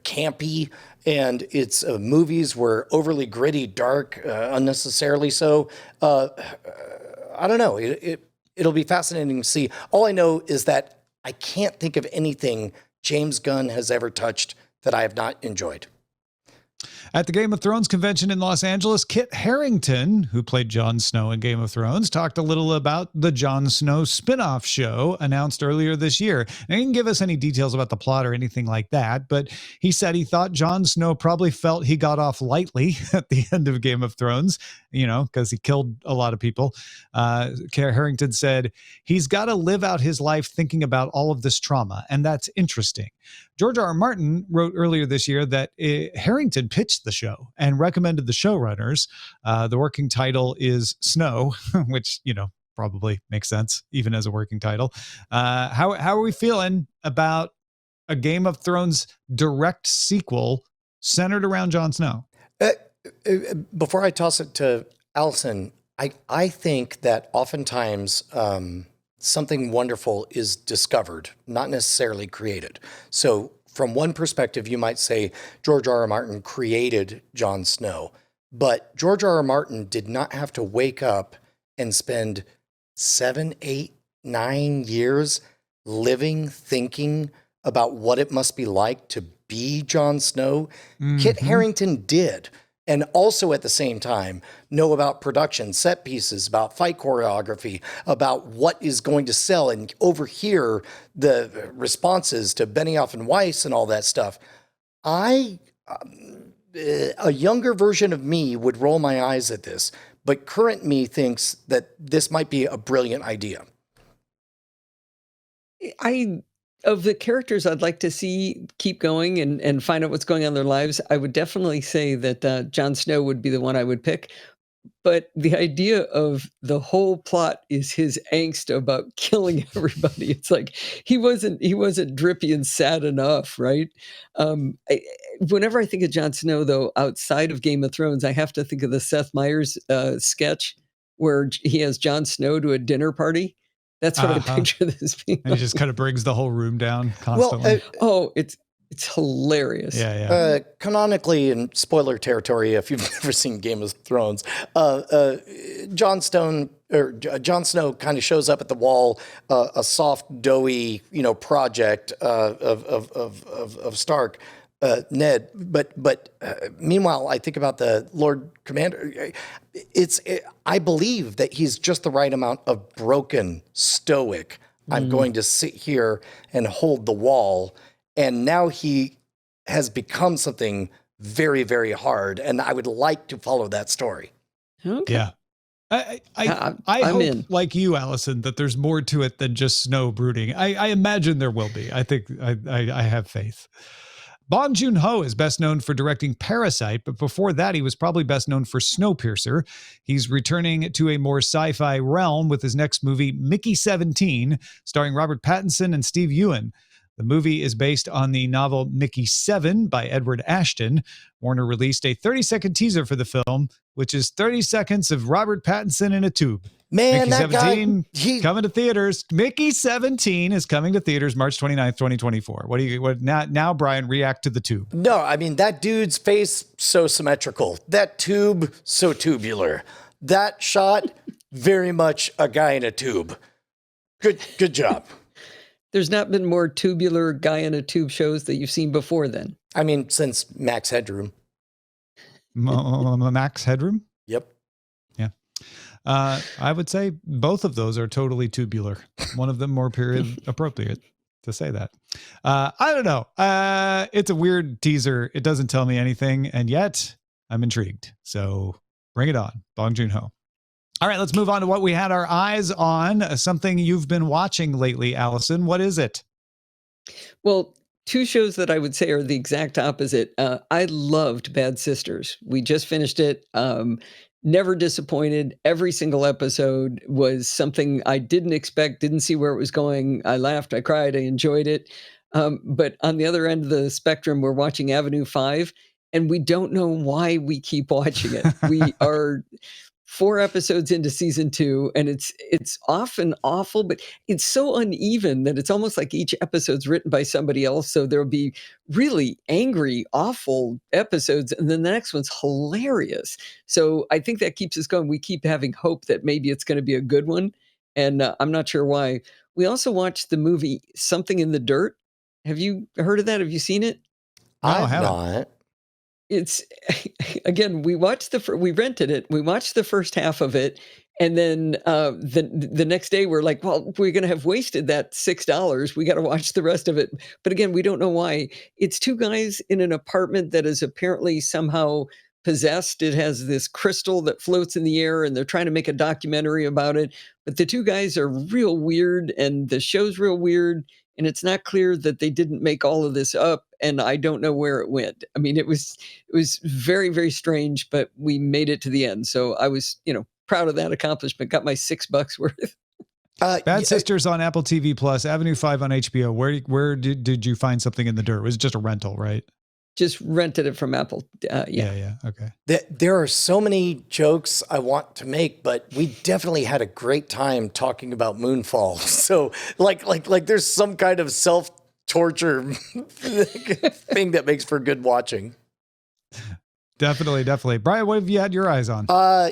campy, and its movies were overly gritty, dark, unnecessarily so. I don't know. It'll be fascinating to see. All I know is that I can't think of anything James Gunn has ever touched that I have not enjoyed. At the Game of Thrones convention in Los Angeles, Kit Harington, who played Jon Snow in Game of Thrones, talked a little about the Jon Snow spin-off show announced earlier this year. Now, he didn't give us any details about the plot or anything like that, but he said he thought Jon Snow probably felt he got off lightly at the end of Game of Thrones, because he killed a lot of people. Kit Harington said, he's got to live out his life thinking about all of this trauma, and that's interesting. George R. R. Martin wrote earlier this year that Harington pitched the show and recommended the showrunners. The working title is Snow, which, probably makes sense, even as a working title. How are we feeling about a Game of Thrones direct sequel centered around Jon Snow? Before I toss it to Allison, I think that oftentimes something wonderful is discovered, not necessarily created. So from one perspective, you might say George R. R. Martin created Jon Snow, but George R. R. Martin did not have to wake up and spend 7, 8, 9 years living, thinking about what it must be like to be Jon Snow. Kit Harington did. And also at the same time, know about production, set pieces, about fight choreography, about what is going to sell, and overhear the responses to Benioff and Weiss and all that stuff. A younger version of me would roll my eyes at this, but current me thinks that this might be a brilliant idea. Of the characters I'd like to see keep going and find out what's going on in their lives, I would definitely say that Jon Snow would be the one I would pick. But the idea of the whole plot is his angst about killing everybody. It's like he wasn't drippy and sad enough, right? Whenever I think of Jon Snow, though, outside of Game of Thrones, I have to think of the Seth Meyers sketch where he has Jon Snow to a dinner party. That's what I picture this being. And he just kind of brings the whole room down constantly. It's hilarious. Yeah. Canonically, in spoiler territory, if you've never seen Game of Thrones, Jon Snow kind of shows up at the wall, a soft, doughy, project of Stark. Ned, but meanwhile, I think about the Lord Commander. I believe that he's just the right amount of broken, stoic. I'm going to sit here and hold the wall, and now he has become something very, very hard, and I would like to follow that story. Okay. Yeah. I hope, like you, Allison, that there's more to it than just snow brooding. I imagine there will be. I think I have faith. Bong Joon-ho is best known for directing Parasite, but before that, he was probably best known for Snowpiercer. He's returning to a more sci-fi realm with his next movie, Mickey 17, starring Robert Pattinson and Steve Ewan. The movie is based on the novel Mickey 7 by Edward Ashton. Warner released a 30-second teaser for the film, which is 30 seconds of Robert Pattinson in a tube. Man, Mickey that 17 guy, coming to theaters. Mickey 17 is coming to theaters March 29th, 2024. What now, Brian, react to the tube. No, I mean, that dude's face, so symmetrical. That tube, so tubular. That shot, very much a guy in a tube. Good job. There's not been more tubular guy in a tube shows that you've seen before then. I mean, since Max Headroom. Max Headroom? Yep. Yeah. I would say both of those are totally tubular. One of them more period appropriate to say that. I don't know. It's a weird teaser. It doesn't tell me anything, and yet I'm intrigued. So bring it on, Bong Joon-ho. All right, let's move on to what we had our eyes on. Something you've been watching lately, Allison. What is it? Well, two shows that I would say are the exact opposite. I loved Bad Sisters. We just finished it. Never disappointed. Every single episode was something I didn't expect, didn't see where it was going. I laughed, I cried, I enjoyed it. But on the other end of the spectrum, we're watching Avenue 5, and we don't know why we keep watching it. We are 4 episodes into season 2, and it's often awful, but it's so uneven that it's almost like each episode's written by somebody else. So there'll be really angry, awful episodes, and then the next one's hilarious. So I think that keeps us going. We keep having hope that maybe it's going to be a good one, and I'm not sure why. We also watched the movie Something in the Dirt. Have you heard of that? Have you seen it? I I've haven't. not. It's again, we rented it. We watched the first half of it, and then the next day we're like, well, we're going to have wasted that $6. We got to watch the rest of it. But again, we don't know why. It's 2 guys in an apartment that is apparently somehow possessed. It has this crystal that floats in the air, and they're trying to make a documentary about it. But the 2 guys are real weird, and the show's real weird. And it's not clear that they didn't make all of this up, and I don't know where it went. I mean, it was very, very strange, but we made it to the end. So I was, proud of that accomplishment. Got my $6 worth. Bad Sisters on Apple TV Plus, Avenue 5 on HBO. Where did you find Something in the Dirt? It was just a rental, right? Just rented it from Apple. Yeah. Okay. There are so many jokes I want to make, but we definitely had a great time talking about Moonfall. So like there's some kind of self-torture thing that makes for good watching. Definitely. Brian, what have you had your eyes on?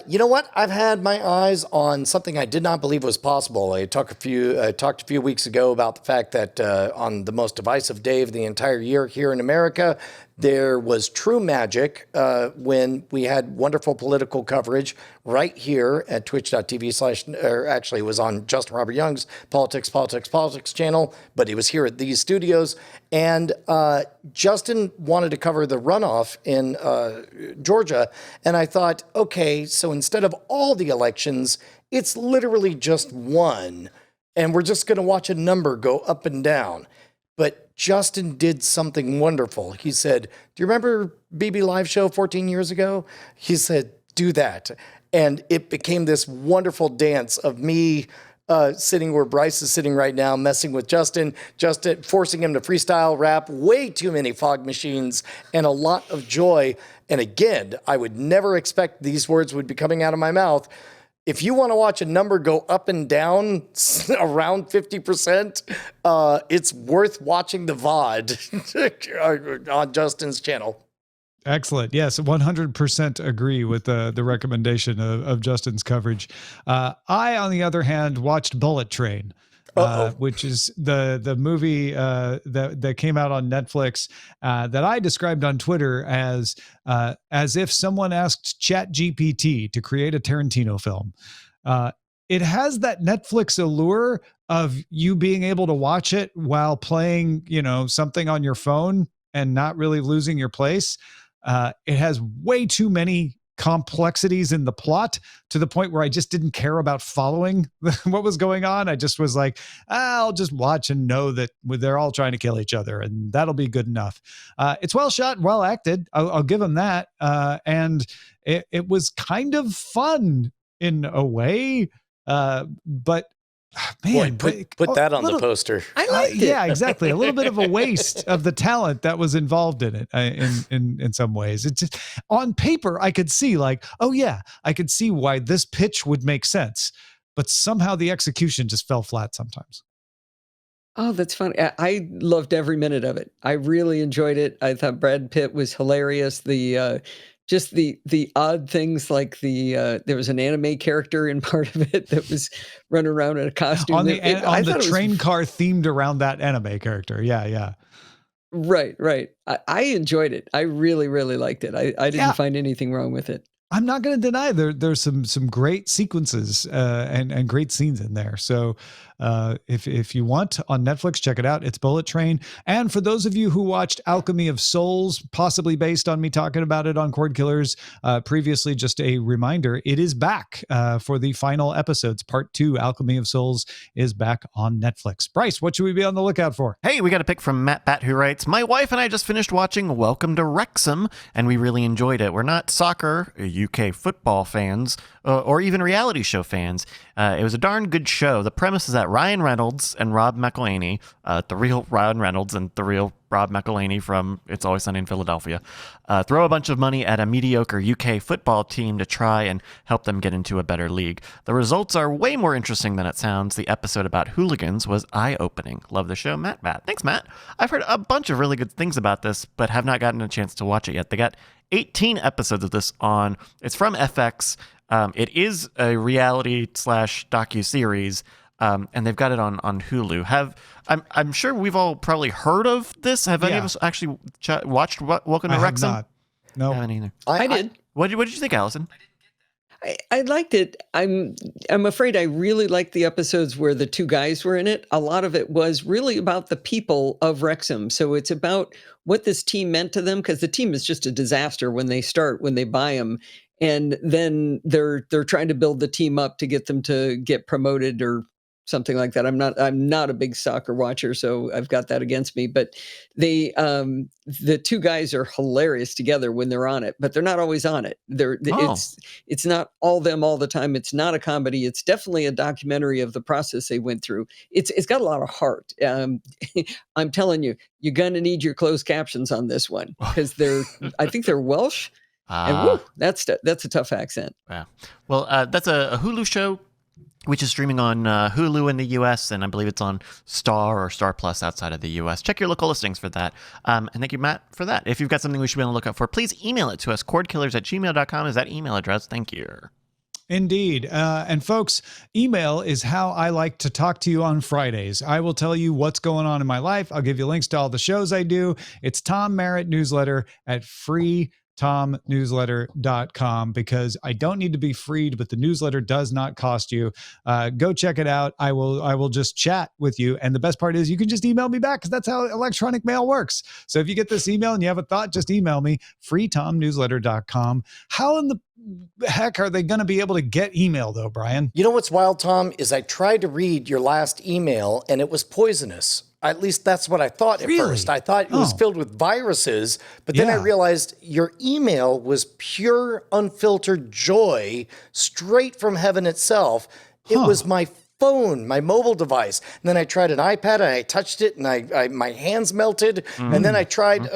You know what? I've had my eyes on something I did not believe was possible. I talked a few weeks ago about the fact that on the most divisive day of the entire year here in America, there was true magic when we had wonderful political coverage right here at twitch.tv/ or actually it was on Justin Robert Young's Politics channel, but it was here at these studios. And Justin wanted to cover the runoff in Georgia. And I thought, okay, so instead of all the elections, it's literally just one. And we're just going to watch a number go up and down. But Justin did something wonderful. He said, do you remember BB Live Show 14 years ago? He said, do that. And it became this wonderful dance of me sitting where Bryce is sitting right now, messing with Justin, forcing him to freestyle rap, way too many fog machines, and a lot of joy. And again, I would never expect these words would be coming out of my mouth. If you want to watch a number go up and down around 50%, it's worth watching the VOD on Justin's channel. Excellent. Yes, 100% agree with the recommendation of Justin's coverage. I, on the other hand, watched Bullet Train, which is the movie that came out on Netflix that I described on Twitter as if someone asked ChatGPT to create a Tarantino film. It has that Netflix allure of you being able to watch it while playing, something on your phone and not really losing your place. It has way too many complexities in the plot to the point where I just didn't care about following what was going on. I just was like, I'll just watch and know that they're all trying to kill each other, and that'll be good enough. It's well shot and well acted. I'll give them that. And it was kind of fun in a way. But man, Boy, put that on the poster. I liked it. Yeah, exactly. A little bit of a waste of the talent that was involved in it in some ways. It's just on paper, I could see like, oh yeah, I could see why this pitch would make sense, but somehow the execution just fell flat sometimes. Oh, that's funny. I loved every minute of it. I really enjoyed it. I thought Brad Pitt was hilarious. The just the odd things like there was an anime character in part of it that was running around in a costume. On the train car themed around that anime character. Yeah. Right. I enjoyed it. I really, really liked it. I didn't find anything wrong with it. I'm not going to deny there's some great sequences and great scenes in there. So if you want on Netflix, check it out. It's Bullet Train. And for those of you who watched Alchemy of Souls, possibly based on me talking about it on Cordkillers previously, just a reminder, it is back for the final episodes. Part 2, Alchemy of Souls, is back on Netflix. Bryce, what should we be on the lookout for? Hey, we got a pick from Matt Bat, who writes, my wife and I just finished watching Welcome to Wrexham, and we really enjoyed it. We're not soccer, UK football fans, or even reality show fans. It was a darn good show. The premise is that Ryan Reynolds and Rob McElhenney, the real Ryan Reynolds and the real Rob McElhenney from It's Always Sunny in Philadelphia, throw a bunch of money at a mediocre UK football team to try and help them get into a better league. The results are way more interesting than it sounds. The episode about hooligans was eye-opening. Love the show, Matt Bat. Thanks, Matt. I've heard a bunch of really good things about this, but have not gotten a chance to watch it yet. They got 18 episodes of this on. It's from FX. It is a reality / docu-series, and they've got it on Hulu. I'm sure we've all probably heard of this. Have any of us actually watched Welcome to Wrexham? I have not. No. I haven't either. I did. What did you think, Allison? I liked it. I'm afraid I really liked the episodes where the two guys were in it. A lot of it was really about the people of Wrexham. So it's about what this team meant to them, because the team is just a disaster when they buy them. And then they're trying to build the team up to get them to get promoted or something like that. I'm not a big soccer watcher, so I've got that against me. But the two guys are hilarious together when they're on it, but they're not always on it. It's not all them all the time. It's not a comedy. It's definitely a documentary of the process they went through. It's got a lot of heart. I'm telling you, you're gonna need your closed captions on this one because I think they're Welsh. And woo, that's a tough accent. Yeah. Well, that's a Hulu show, which is streaming on Hulu in the U.S., and I believe it's on Star or Star Plus outside of the U.S. Check your local listings for that. And thank you, Matt, for that. If you've got something we should be on the lookout for, please email it to us. Cordkillers@gmail.com is that email address. Thank you. Indeed. And folks, email is how I like to talk to you on Fridays. I will tell you what's going on in my life. I'll give you links to all the shows I do. It's Tom Merritt Newsletter at freetomnewsletter.com, because I don't need to be freed, but the newsletter does not cost you. Go check it out. I will just chat with you. And the best part is you can just email me back, because that's how electronic mail works. So if you get this email and you have a thought, just email me, freetomnewsletter.com. How in the heck are they going to be able to get email though, Brian? You know what's wild, Tom, is I tried to read your last email and it was poisonous. At least that's what I thought at first. I thought it was filled with viruses, but then I realized your email was pure, unfiltered joy straight from heaven itself. It was my phone, my mobile device. And then I tried an iPad and I touched it and my hands melted. And then I tried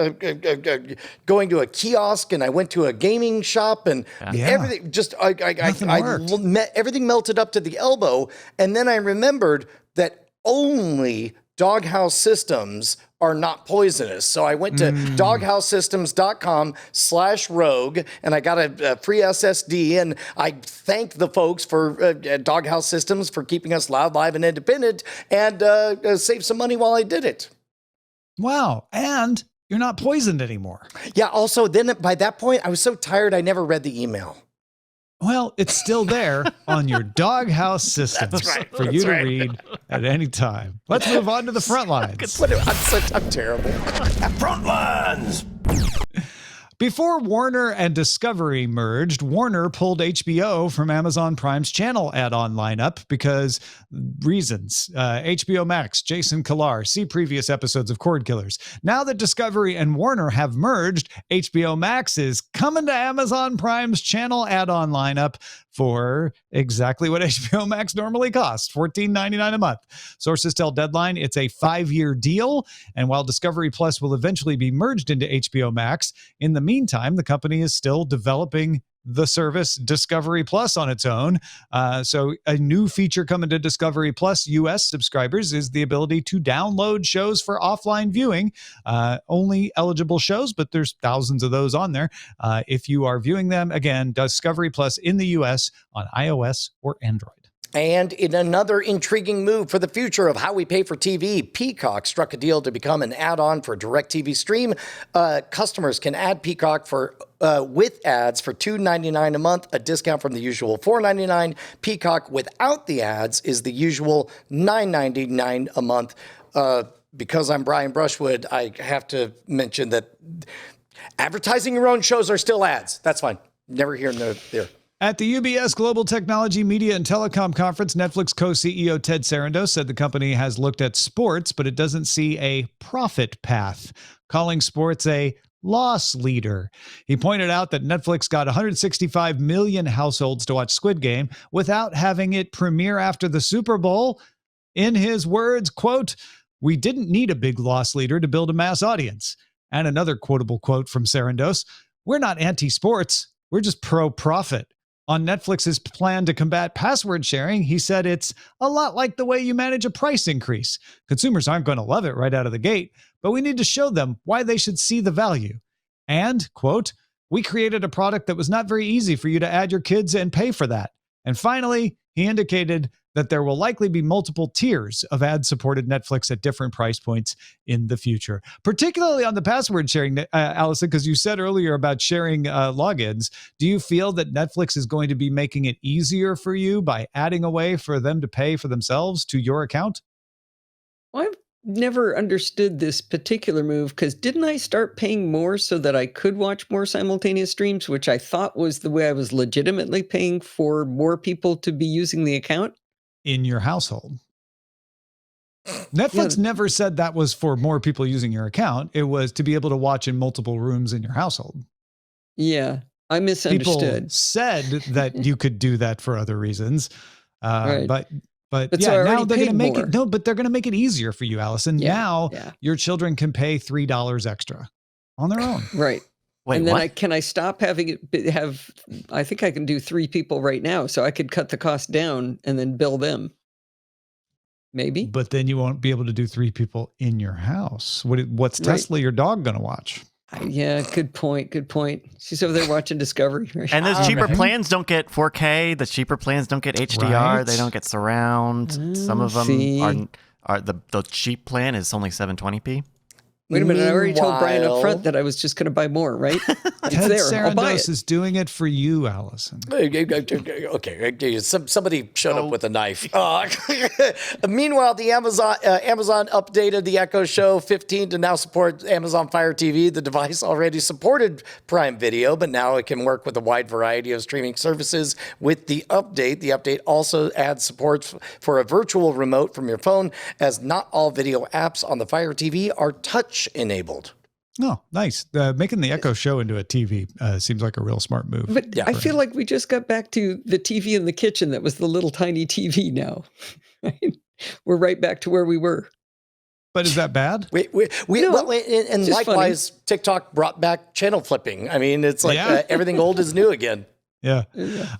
going to a kiosk and I went to a gaming shop and everything just, everything melted up to the elbow. And then I remembered that only Doghouse Systems are not poisonous. So I went to doghousesystems.com/rogue and I got a free SSD, and I thank the folks for Doghouse Systems for keeping us loud, live, and independent, and saved some money while I did it. Wow. And you're not poisoned anymore. Yeah. Also, then by that point, I was so tired, I never read the email. Well, it's still there on your Doghouse Systems for you to read at any time. Let's move on to the front lines. I'm terrible. Front lines. Before Warner and Discovery merged, Warner pulled HBO from Amazon Prime's channel add-on lineup because reasons. HBO Max, Jason Kilar, see previous episodes of Cordkillers. Now that Discovery and Warner have merged, HBO Max is coming to Amazon Prime's channel add-on lineup for exactly what HBO Max normally costs, $14.99 a month. Sources tell Deadline it's a 5-year deal, and while Discovery Plus will eventually be merged into HBO Max, in the meantime, the company is still developing the service Discovery Plus on its own. So a new feature coming to Discovery Plus US subscribers is the ability to download shows for offline viewing. Only eligible shows, but there's thousands of those on there. If you are viewing them, again, Discovery Plus in the US on iOS or Android. And in another intriguing move for the future of how we pay for TV, Peacock struck a deal to become an add-on for DirecTV Stream. Customers can add Peacock with ads for $2.99 a month, a discount from the usual $4.99. Peacock without the ads is the usual $9.99 a month. Because I'm Brian Brushwood, I have to mention that advertising your own shows are still ads. That's fine. Never here nor there. At the UBS Global Technology, Media, and Telecom Conference, Netflix co-CEO Ted Sarandos said the company has looked at sports, but it doesn't see a profit path, calling sports a loss leader. He pointed out that Netflix got 165 million households to watch Squid Game without having it premiere after the Super Bowl. In his words, quote, "We didn't need a big loss leader to build a mass audience." And another quotable quote from Sarandos, "We're not anti-sports, we're just pro-profit." On Netflix's plan to combat password sharing, he said it's a lot like the way you manage a price increase. Consumers aren't going to love it right out of the gate, but we need to show them why they should see the value. And, quote, "We created a product that was not very easy for you to add your kids and pay for that." And finally, he indicated that there will likely be multiple tiers of ad-supported Netflix at different price points in the future. Particularly on the password sharing, Allison, because you said earlier about sharing logins. Do you feel that Netflix is going to be making it easier for you by adding a way for them to pay for themselves to your account? Well, I've never understood this particular move because didn't I start paying more so that I could watch more simultaneous streams, which I thought was the way I was legitimately paying for more people to be using the account? In your household. Netflix never said that was for more people using your account. It was to be able to watch in multiple rooms in your household. Yeah, I misunderstood. People said that you could do that for other reasons. Right. But so yeah, I now already they're going to paid make more. it. No, but they're going to make it easier for you, Allison. Yeah, Now yeah. your children can pay $3 extra on their own. Right. Wait, and then what? can I stop having it have, I think I can do 3 people right now, so I could cut the cost down and then bill them. Maybe. But then you won't be able to do 3 people in your house. What's Right. Tesla, your dog, going to watch? Yeah, good point. Good point. She's over there watching Discovery. Right? And those cheaper right. plans don't get 4K. The cheaper plans don't get HDR. Right. They don't get surround. Some of them See? are the cheap plan is only 720p. Wait a minute, I already told Brian up Meanwhile- front that I was just going to buy more, right? It's Ted there. I'll buy Sarandos it. is doing it for you, Allison. Okay, somebody showed up with a knife. Meanwhile, the Amazon updated the Echo Show 15 to now support Amazon Fire TV. The device already supported Prime Video, but now it can work with a wide variety of streaming services with the update also adds support for a virtual remote from your phone, as not all video apps on the Fire TV are touch enabled. Oh, nice. Making the Echo Show into a TV seems like a real smart move. But I feel like we just got back to the TV in the kitchen that was the little tiny TV now. Right? We're right back to where we were. But is that bad? And it's just likewise, TikTok brought back channel flipping. I mean, it's like Yeah. everything old is new again. Yeah.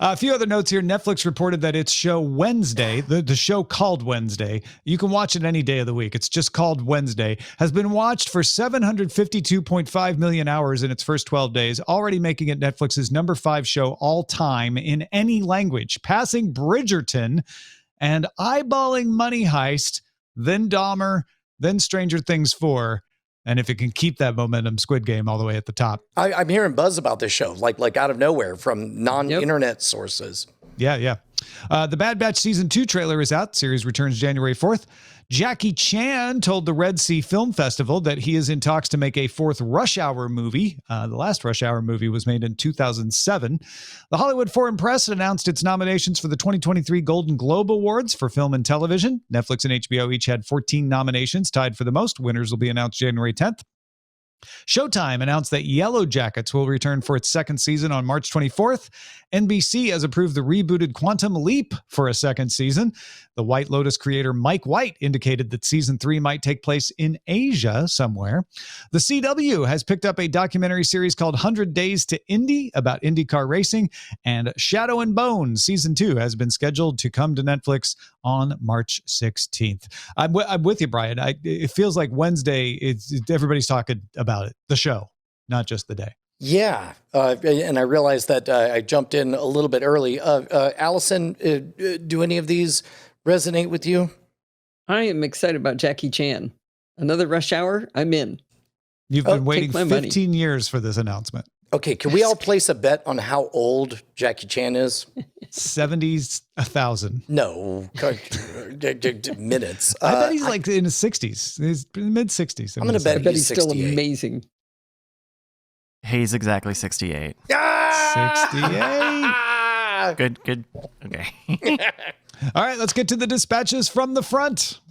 A few other notes here. Netflix reported that its show Wednesday, the show called Wednesday, you can watch it any day of the week. It's just called Wednesday, has been watched for 752.5 million hours in its first 12 days, already making it Netflix's number 5 show all time in any language, passing Bridgerton and eyeballing Money Heist, then Dahmer, then Stranger Things 4. And if it can keep that momentum, Squid Game all the way at the top. I'm hearing buzz about this show, like out of nowhere from non-internet sources. Yeah. The Bad Batch Season 2 trailer is out. Series returns January 4th. Jackie Chan told the Red Sea Film Festival that he is in talks to make a 4th Rush Hour movie. The last Rush Hour movie was made in 2007. The Hollywood Foreign Press announced its nominations for the 2023 Golden Globe Awards for film and television. Netflix and HBO each had 14 nominations, tied for the most. Winners will be announced January 10th. Showtime announced that Yellow Jackets will return for its second season on March 24th. NBC has approved the rebooted Quantum Leap for a second season. The White Lotus creator Mike White indicated that season 3 might take place in Asia somewhere. The CW has picked up a documentary series called 100 Days to Indy about IndyCar racing, and Shadow and Bone season 2 has been scheduled to come to Netflix on March 16th. I'm with you, Brian. It feels like Wednesday, everybody's talking about it, the show, not just the day. Yeah, and I realized that I jumped in a little bit early. Allison, do any of these resonate with you? I am excited about Jackie Chan. Another Rush Hour, I'm in. You've been waiting take my 15 money. years for this announcement. Okay, can we all place a bet on how old Jackie Chan is? 70,000. No, minutes. I bet he's like in his 60s, his mid-60s. I'm going to bet I bet he's he's still 68. amazing. He's exactly 68. 68. Good. Okay. All right, let's get to the dispatches from the front.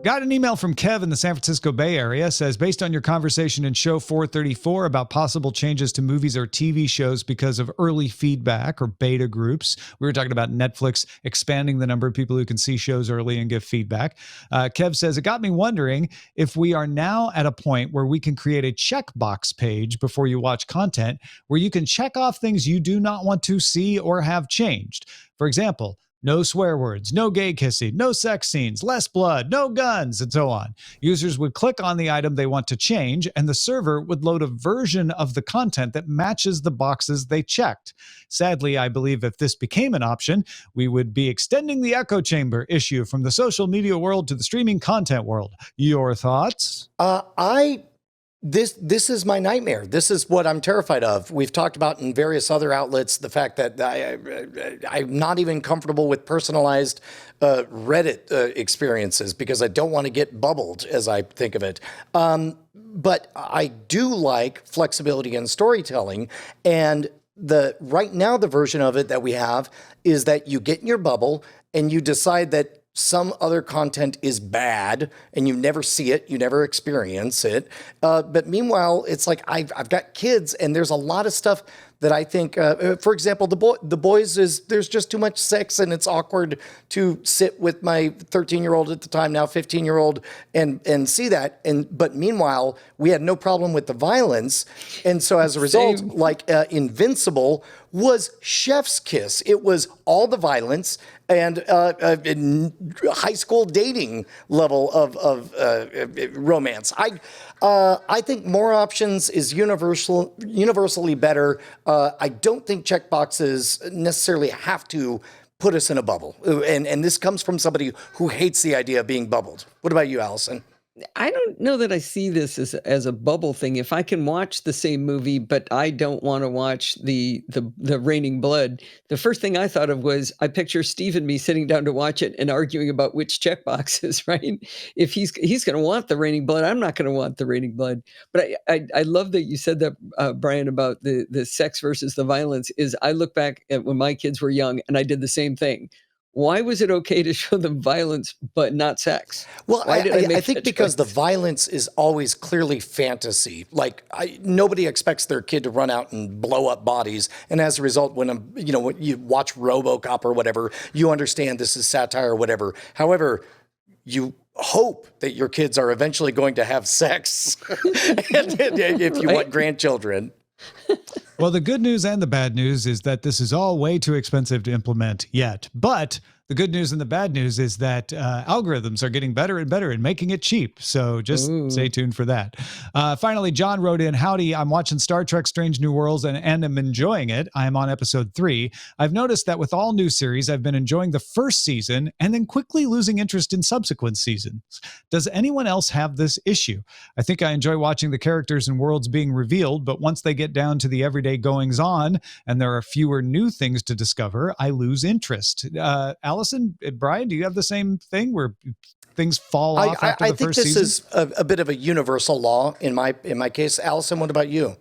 Got an email from Kev in the San Francisco Bay Area. Says, based on your conversation in show 434 about possible changes to movies or TV shows because of early feedback or beta groups, we were talking about Netflix expanding the number of people who can see shows early and give feedback. Kev says, it got me wondering if we are now at a point where we can create a checkbox page before you watch content where you can check off things you do not want to see or have changed. For example, no swear words, no gay kissing, no sex scenes, less blood, no guns, and so on. Users would click on the item they want to change, and the server would load a version of the content that matches the boxes they checked. Sadly, I believe if this became an option, we would be extending the echo chamber issue from the social media world to the streaming content world. Your thoughts? This is my nightmare. This is what I'm terrified of. We've talked about in various other outlets the fact that I'm not even comfortable with personalized Reddit experiences because I don't want to get bubbled, as I think of it. But I do like flexibility in storytelling, and right now the version of it that we have is that you get in your bubble and you decide that some other content is bad and you never see it, you never experience it. But meanwhile, it's like I've got kids and there's a lot of stuff that I think, for example, the boys there's just too much sex and it's awkward to sit with my 13-year-old at the time, now 15-year-old, and see that. But meanwhile, we had no problem with the violence. And so as a result, like Invincible was chef's kiss. It was all the violence and high school dating level of romance. I think more options is universally better. I don't think checkboxes necessarily have to put us in a bubble. And this comes from somebody who hates the idea of being bubbled. What about you, Allison? I don't know that I see this as a bubble thing. If I can watch the same movie, but I don't want to watch the Raining Blood, the first thing I thought of was I picture Steve and me sitting down to watch it and arguing about which checkboxes, right? If he's going to want the Raining Blood, I'm not going to want the Raining Blood. But I love that you said that, Brian, about the sex versus the violence. Is I look back at when my kids were young and I did the same thing. Why was it okay to show them violence but not sex? Well, I think because the violence is always clearly fantasy. Like nobody expects their kid to run out and blow up bodies, and as a result, when you watch RoboCop or whatever, you understand this is satire or whatever. However, you hope that your kids are eventually going to have sex, if you want grandchildren. Well, the good news and the bad news is that this is all way too expensive to implement yet. But the good news and the bad news is that algorithms are getting better and better and making it cheap. So just stay tuned for that. Finally, John wrote in, howdy, I'm watching Star Trek Strange New Worlds and am enjoying it. I am on episode 3. I've noticed that with all new series, I've been enjoying the first season and then quickly losing interest in subsequent seasons. Does anyone else have this issue? I think I enjoy watching the characters and worlds being revealed, but once they get down to the everyday goings on and there are fewer new things to discover, I lose interest. Allison, Brian, do you have the same thing where things fall off after the first season? I think this is a bit of a universal law in my case. Allison, what about you?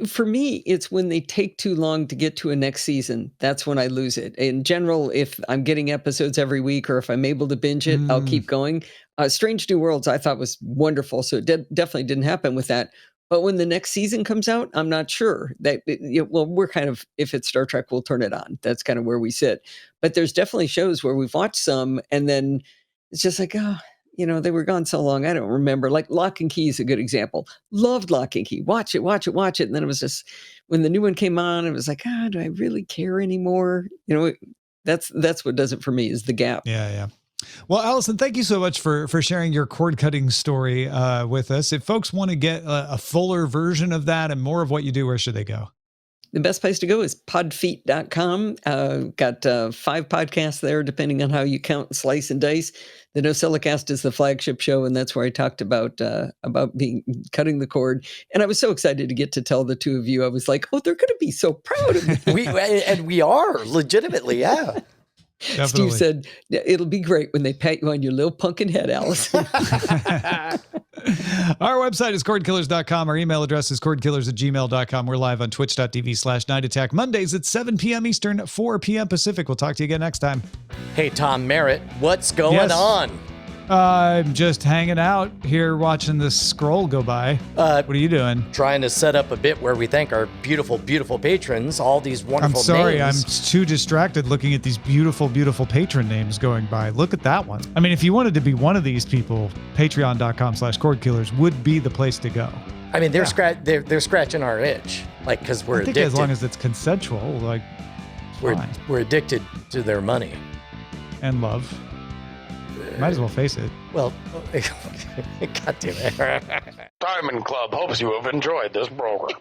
For me, it's when they take too long to get to a next season. That's when I lose it. In general, if I'm getting episodes every week or if I'm able to binge it, I'll keep going. Strange New Worlds, I thought was wonderful. So it definitely didn't happen with that. But when the next season comes out, I'm not sure that, we're kind of, if it's Star Trek, we'll turn it on. That's kind of where we sit. But there's definitely shows where we've watched some and then it's just like, they were gone so long. I don't remember. Like Lock and Key is a good example. Loved Lock and Key. Watch it. And then it was just, when the new one came on, it was like, do I really care anymore? That's what does it for me is the gap. Yeah. Well, Allison, thank you so much for sharing your cord cutting story with us. If folks want to get a fuller version of that and more of what you do, where should they go? The best place to go is podfeet.com. Got 5 podcasts there, depending on how you count, slice, and dice. The NosillaCast is the flagship show, and that's where I talked about cutting the cord. And I was so excited to get to tell the two of you. I was like, they're going to be so proud of me. we are legitimately, yeah. Definitely. Steve said, it'll be great when they pat you on your little pumpkin head, Allison. Our website is cordkillers.com. Our email address is cordkillers@gmail.com. We're live on twitch.tv/Night Attack. Mondays at 7 p.m. Eastern, 4 p.m. Pacific. We'll talk to you again next time. Hey, Tom Merritt, what's going on? I'm just hanging out here watching this scroll go by. What are you doing? Trying to set up a bit where we thank our beautiful, beautiful patrons, all these wonderful I'm sorry, names. I'm too distracted looking at these beautiful, beautiful patron names going by. Look at that one. I mean, if you wanted to be one of these people, patreon.com/cordkillers would be the place to go. I mean, they're scratching our itch, like, because we're I think addicted. as long as it's consensual, like, fine. We're addicted to their money. And love. Might as well face it. Well, God damn it. Diamond Club hopes you have enjoyed this program.